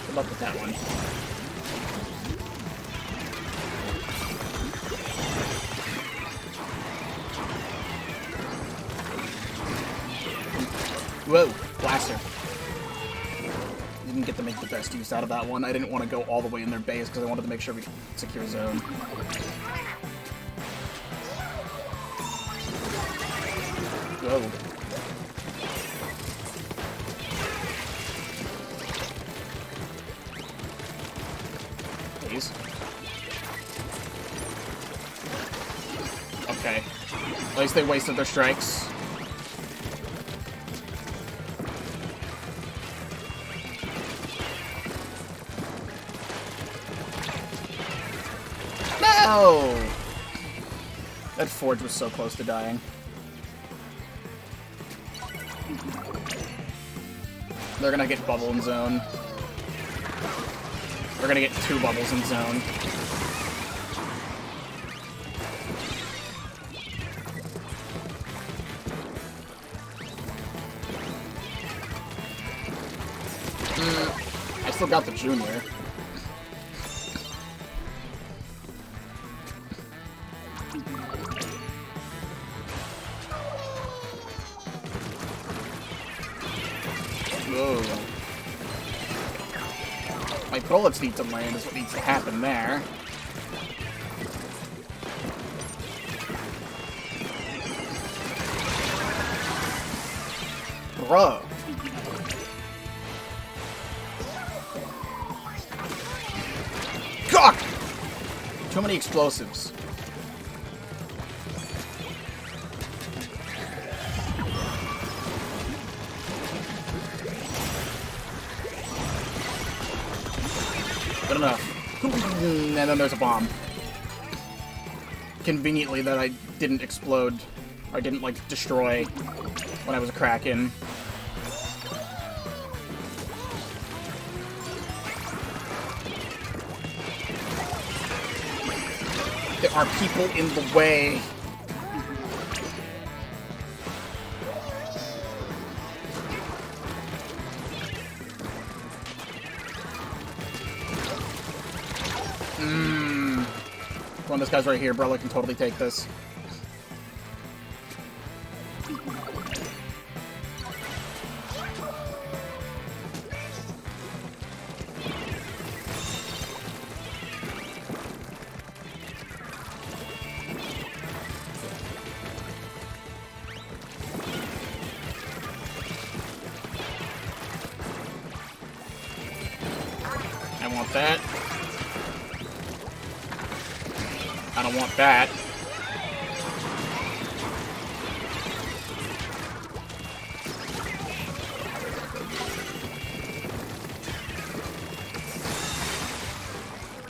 Good luck with that one. Whoa, blaster. Didn't get to make the best use out of that one. I didn't want to go all the way in their base because I wanted to make sure we secure zone. Whoa. Please. Okay. At least they wasted their strikes. That Forge was so close to dying. They're gonna get bubble in zone. We're gonna get 2 bubbles in zone. I still got the Junior. Whoa. My bullets need to land is what needs to happen there. Bruh. God! Too many explosives. Good enough. And then there's a bomb. Conveniently that I didn't explode. Or didn't, like, destroy when I was a Kraken. There are people in the way. One of this guy's right here. Brella can totally take this. I want that. I don't want that.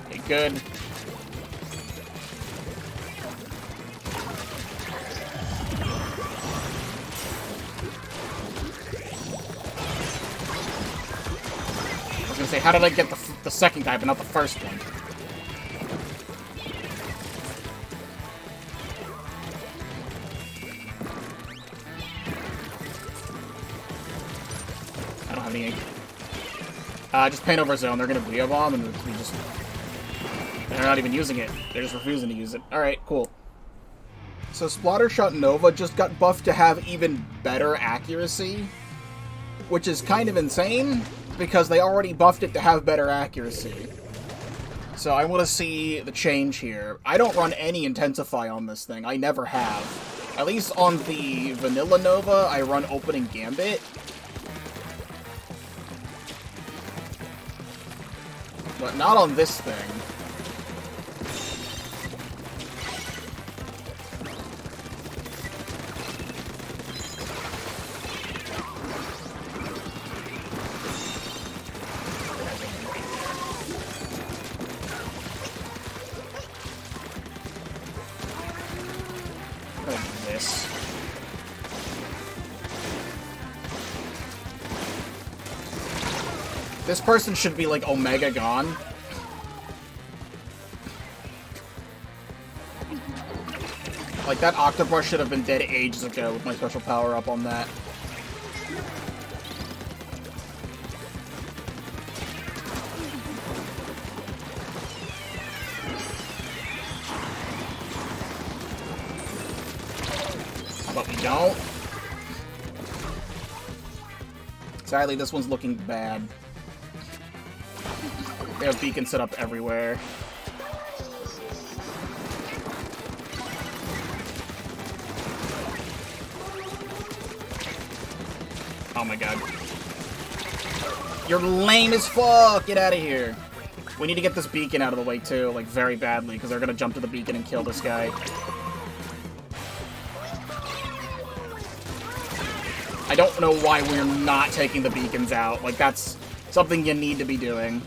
Okay, good. I was gonna say, how did I get the second guy, but not the first one? Just paint over zone. They're gonna Heya bomb, and we just... They're not even using it. They're just refusing to use it. Alright, cool. So Splattershot Nova just got buffed to have even better accuracy, which is kind of insane, because they already buffed it to have better accuracy. So I want to see the change here. I don't run any Intensify on this thing. I never have. At least on the Vanilla Nova, I run Opening Gambit. But not on this thing. What is this? This person should be, like, Omega gone. Like, that Octobrush should have been dead ages ago with my special power up on that. How about we don't? Sadly, this one's looking bad. They have beacons set up everywhere. Oh my god. You're lame as fuck! Get out of here. We need to get this beacon out of the way too, like very badly, because they're gonna jump to the beacon and kill this guy. I don't know why we're not taking the beacons out. Like, that's something you need to be doing.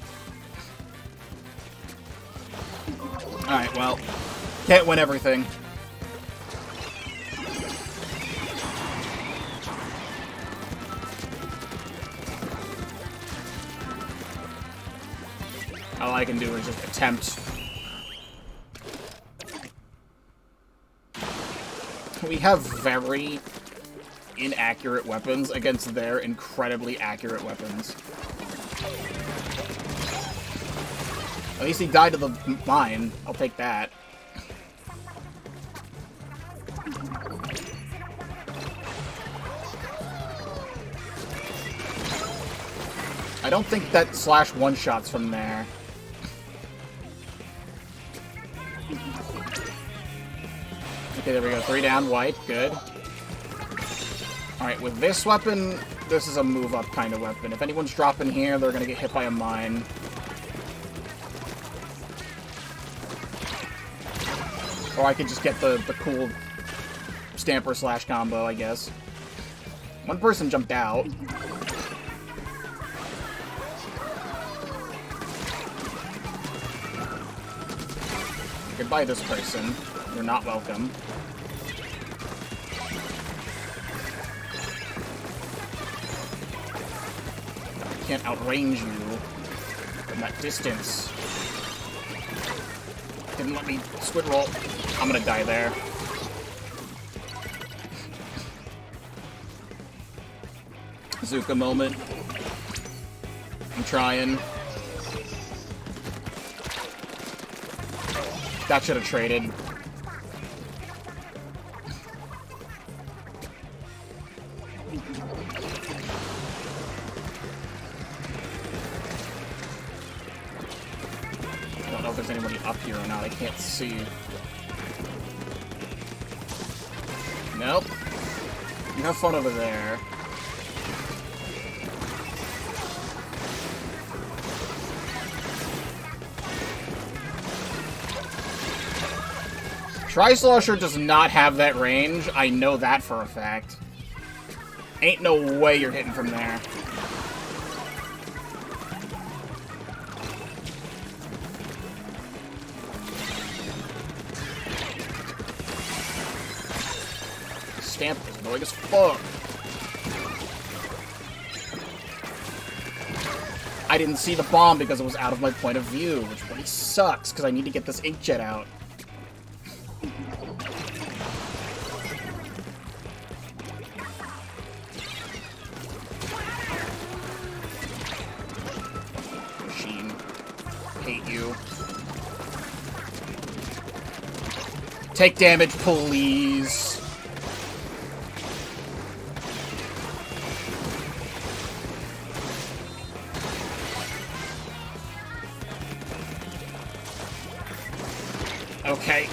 Alright, well, can't win everything. All I can do is just attempt. We have very inaccurate weapons against their incredibly accurate weapons. At least he died to the mine. I'll take that. I don't think that slash one-shots from there. Okay, there we go. 3 down, white. Good. Alright, with this weapon, this is a move-up kind of weapon. If anyone's dropping here, they're gonna get hit by a mine. Or I could just get the cool stamper slash combo, I guess. One person jumped out. Goodbye, this person. You're not welcome. I can't outrange you from that distance. Didn't let me squid roll. I'm gonna die there. Zuka moment. I'm trying. That should have traded. I don't know if there's anybody up here or not. I can't see. Nope. You have fun over there. Tri-Slosher does not have that range. I know that for a fact. Ain't no way you're hitting from there. Stamp is annoying as fuck. I didn't see the bomb because it was out of my point of view, which really sucks because I need to get this inkjet out. Take damage, please. Okay.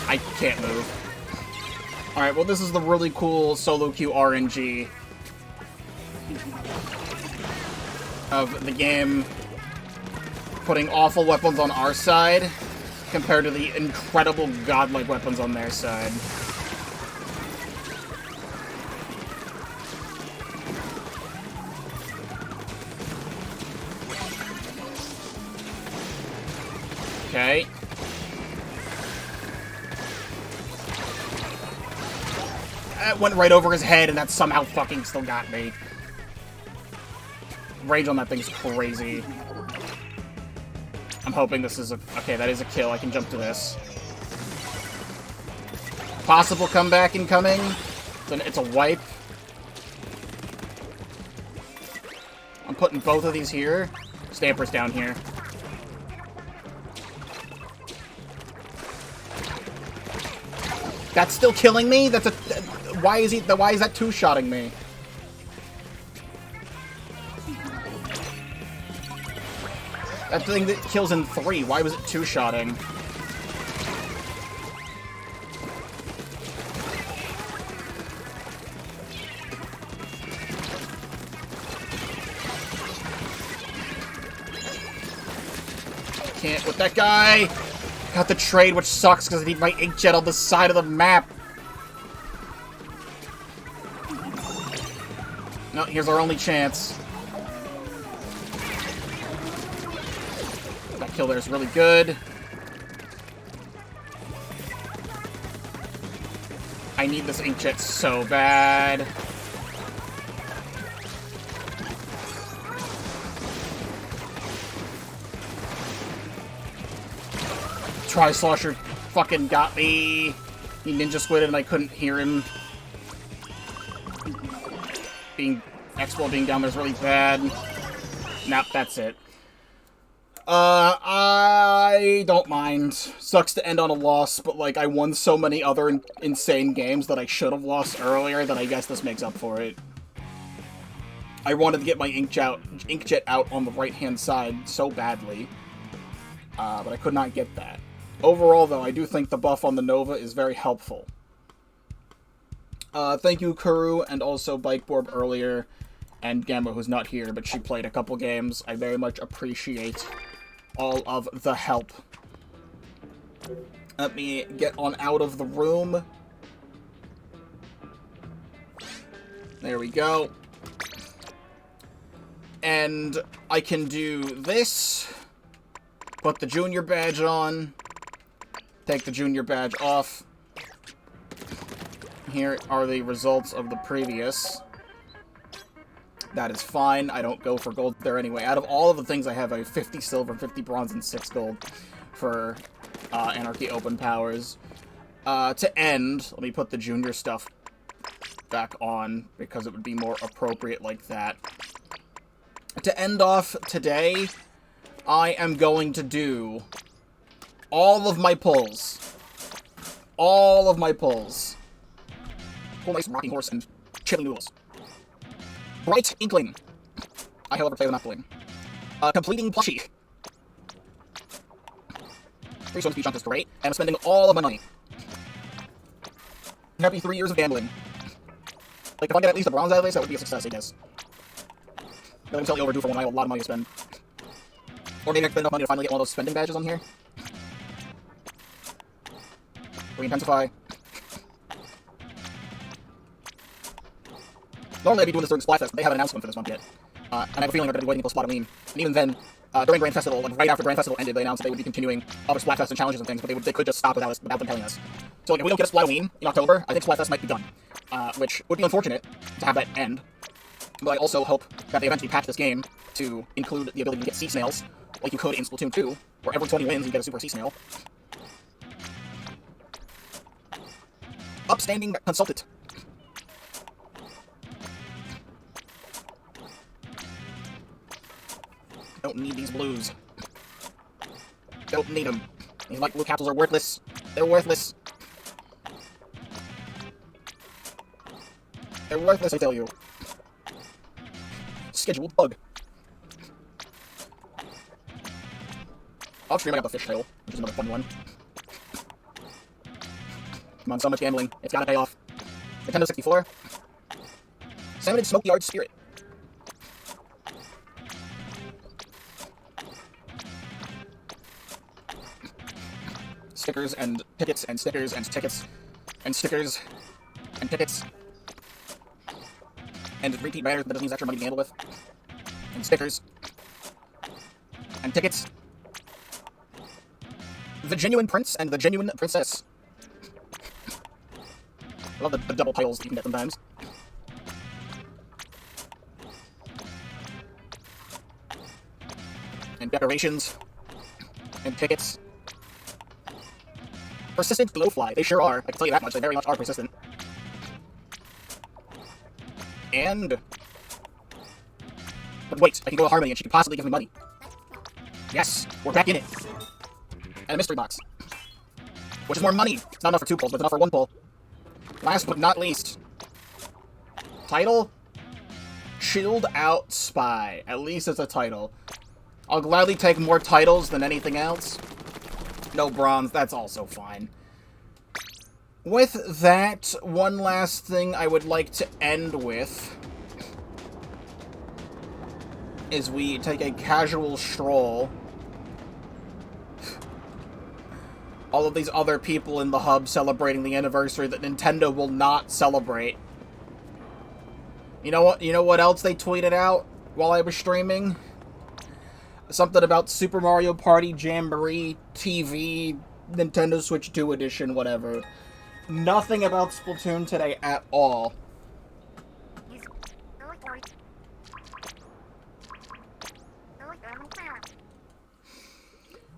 I can't move. Alright, well this is the really cool solo queue RNG of the game putting awful weapons on our side compared to the incredible godlike weapons on their side. Okay. That went right over his head, and that somehow fucking still got me. Range on that thing's crazy. I'm hoping this is a... Okay, that is a kill. I can jump to this. Possible comeback incoming. It's a wipe. I'm putting both of these here. Stamper's down here. That's still killing me? That's a... Why is that two-shotting me? That thing that kills in 3, why was it two-shotting? Can't with that guy! Got the trade, which sucks because I need my inkjet on the side of the map. No, here's our only chance. That kill there is really good. I need this inkjet so bad. Tri-Slosher fucking got me. He ninja squid and I couldn't hear him. Expo being down there's really bad. Nope, that's it. I don't mind. Sucks to end on a loss, but, like, I won so many other insane games that I should have lost earlier that I guess this makes up for it. I wanted to get my inkjet out on the right-hand side so badly, but I could not get that. Overall, though, I do think the buff on the Nova is very helpful. Thank you, Kuru, and also Bikeborb earlier, and Gamma, who's not here, but she played a couple games. I very much appreciate all of the help. Let me get on out of the room. There we go. And I can do this. Put the junior badge on. Take the junior badge off. Here are the results of the previous. That is fine. I don't go for gold there anyway. Out of all of the things I have 50 silver, 50 bronze, and 6 gold for Anarchy Open Powers. To end, let me put the junior stuff back on, because it would be more appropriate like that. To end off today, I am going to do all of my pulls. All of my pulls. Pull nice rocking horse and chili noodles. Bright Inkling. I, however, play the not pulling. Completing Plushie. 3 swim speed jump is great, and I'm spending all of my money. Happy 3 years of gambling. Like, if I get at least a bronze out of this, that would be a success, I guess. But I'm totally overdue for one. I have a lot of money to spend. Or maybe I can spend enough money to finally get one of those spending badges on here. Re-intensify. Normally I'd be doing this during Splatfest, but they haven't announced one for this month yet. And I have a feeling they're going to be waiting until Splat Halloween. And even then, during Grand Festival, and right after Grand Festival ended, they announced that they would be continuing other Splatfest and challenges and things, but they could just stop without them telling us. So, like, if we don't get a Splat Halloween in October, I think Splatfest might be done. Which would be unfortunate to have that end. But I also hope that they eventually patch this game to include the ability to get sea snails, like you could in Splatoon 2, where every 20 wins you get a super sea snail. Upstanding consultant. Don't need these blues. Don't need them. These light blue capsules are worthless. They're worthless. They're worthless, I tell you. Scheduled bug. Off stream, I got the fishtail, which is another fun one. Come on, so much gambling. It's gotta pay off. Nintendo 64. Salmon Smoky Yard Spirit. Stickers and tickets and stickers and tickets and stickers and tickets. And repeat banners that doesn't use extra money to gamble with. And stickers. And tickets. The Genuine Prince and the Genuine Princess. I love the double titles that you can get sometimes. And decorations. And tickets. Persistent Glowfly. They sure are. I can tell you that much. They very much are persistent. And... But wait, I can go to Harmony and she could possibly give me money. Yes, we're back in it. And a mystery box. Which is more money. It's not enough for 2 pulls, but it's enough for 1 pull. Last but not least. Title? Chilled Out Spy. At least it's a title. I'll gladly take more titles than anything else. No bronze, that's also fine. With that, one last thing I would like to end with is we take a casual stroll. All of these other people in the hub celebrating the anniversary that Nintendo will not celebrate. You know what? You know what else they tweeted out while I was streaming? Something about Super Mario Party Jamboree TV, Nintendo Switch 2 edition, whatever. Nothing about Splatoon today at all.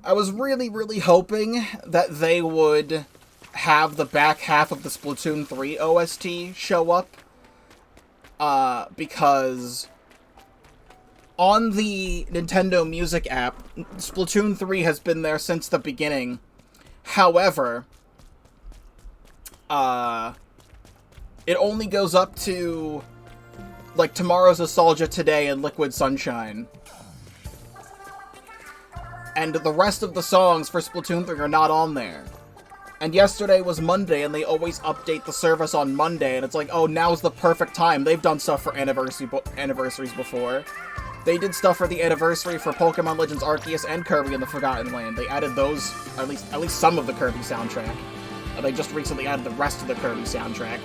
I was really, really hoping that they would have the back half of the Splatoon 3 OST show up. Because on the Nintendo Music app, Splatoon 3 has been there since the beginning. However, it only goes up to, like, Tomorrow's Nostalgia Today and Liquid Sunshine. And the rest of the songs for Splatoon 3 are not on there. And yesterday was Monday, and they always update the service on Monday, and it's like, oh, now's the perfect time. They've done stuff for anniversaries before. They did stuff for the anniversary for Pokemon Legends Arceus and Kirby in the Forgotten Land. They added those, at least some of the Kirby soundtrack. And they just recently added the rest of the Kirby soundtrack.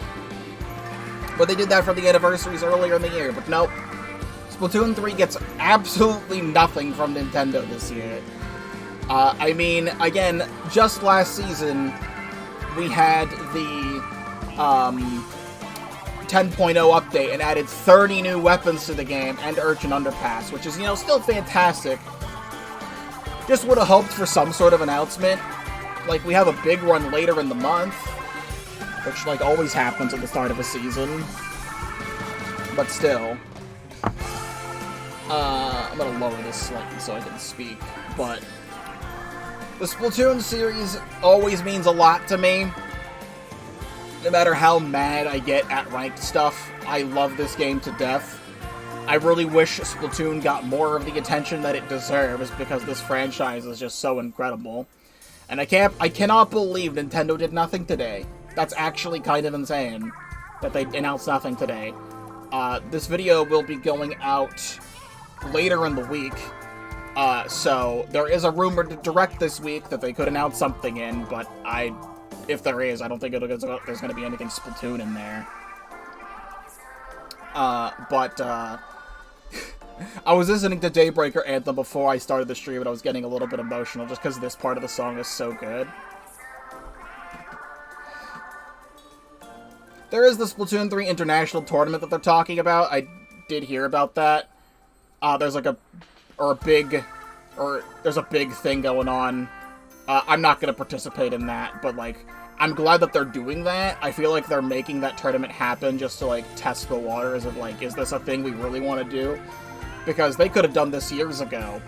But they did that for the anniversaries earlier in the year, but nope. Splatoon 3 gets absolutely nothing from Nintendo this year. I mean, again, just last season, we had the 10.0 update and added 30 new weapons to the game and Urchin Underpass, which is, you know, still fantastic. Just would have hoped for some sort of announcement. Like, we have a big run later in the month, which, like, always happens at the start of a season. But still. I'm gonna lower this slightly so I can speak, but the Splatoon series always means a lot to me. No matter how mad I get at ranked stuff, I love this game to death. I really wish Splatoon got more of the attention that it deserves, because this franchise is just so incredible. And I cannot believe Nintendo did nothing today. That's actually kind of insane that they announced nothing today. This video will be going out later in the week. So there is a rumored direct this week that they could announce something in, but if there is, I don't think there's going to be anything Splatoon in there. I was listening to Daybreaker Anthem before I started the stream, and I was getting a little bit emotional just because this part of the song is so good. There is the Splatoon 3 International Tournament that they're talking about. I did hear about that. There's like there's a big thing going on. I'm not going to participate in that, but, like, I'm glad that they're doing that. I feel like they're making that tournament happen just to, like, test the waters of, like, is this a thing we really want to do? Because they could have done this years ago.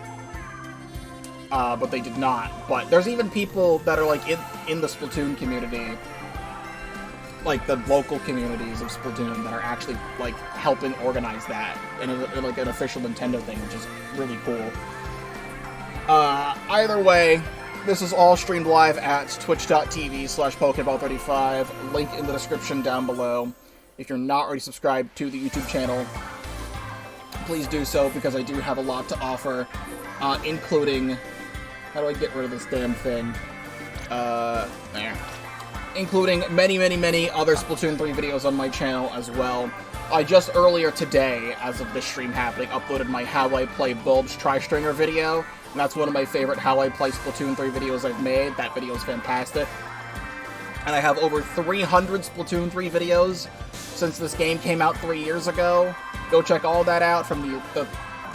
But they did not. But there's even people that are, like, in the Splatoon community, like, the local communities of Splatoon that are actually, like, helping organize that in like, an official Nintendo thing, which is really cool. Either way, this is all streamed live at twitch.tv/Pokeball35. Link in the description down below. If you're not already subscribed to the YouTube channel, please do so, because I do have a lot to offer, including... How do I get rid of this damn thing? There. Including many, many, many other Splatoon 3 videos on my channel as well. I just earlier today, as of this stream happening, uploaded my How I Play Bulbs Tri-Stringer video. And that's one of my favorite How I Play Splatoon 3 videos I've made. That video is fantastic. And I have over 300 Splatoon 3 videos since this game came out 3 years ago. Go check all that out, from the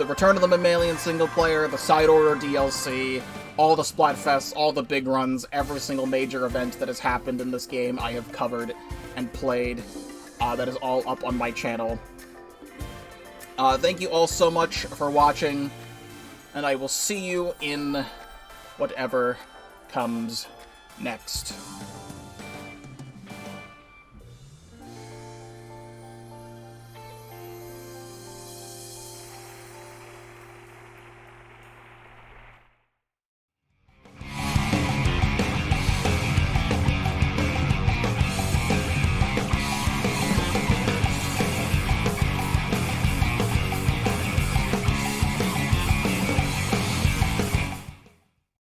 Return of the Mammalian single player, the Side Order DLC, all the Splatfests, all the big runs, every single major event that has happened in this game I have covered and played. That is all up on my channel. Thank you all so much for watching, and I will see you in whatever comes next.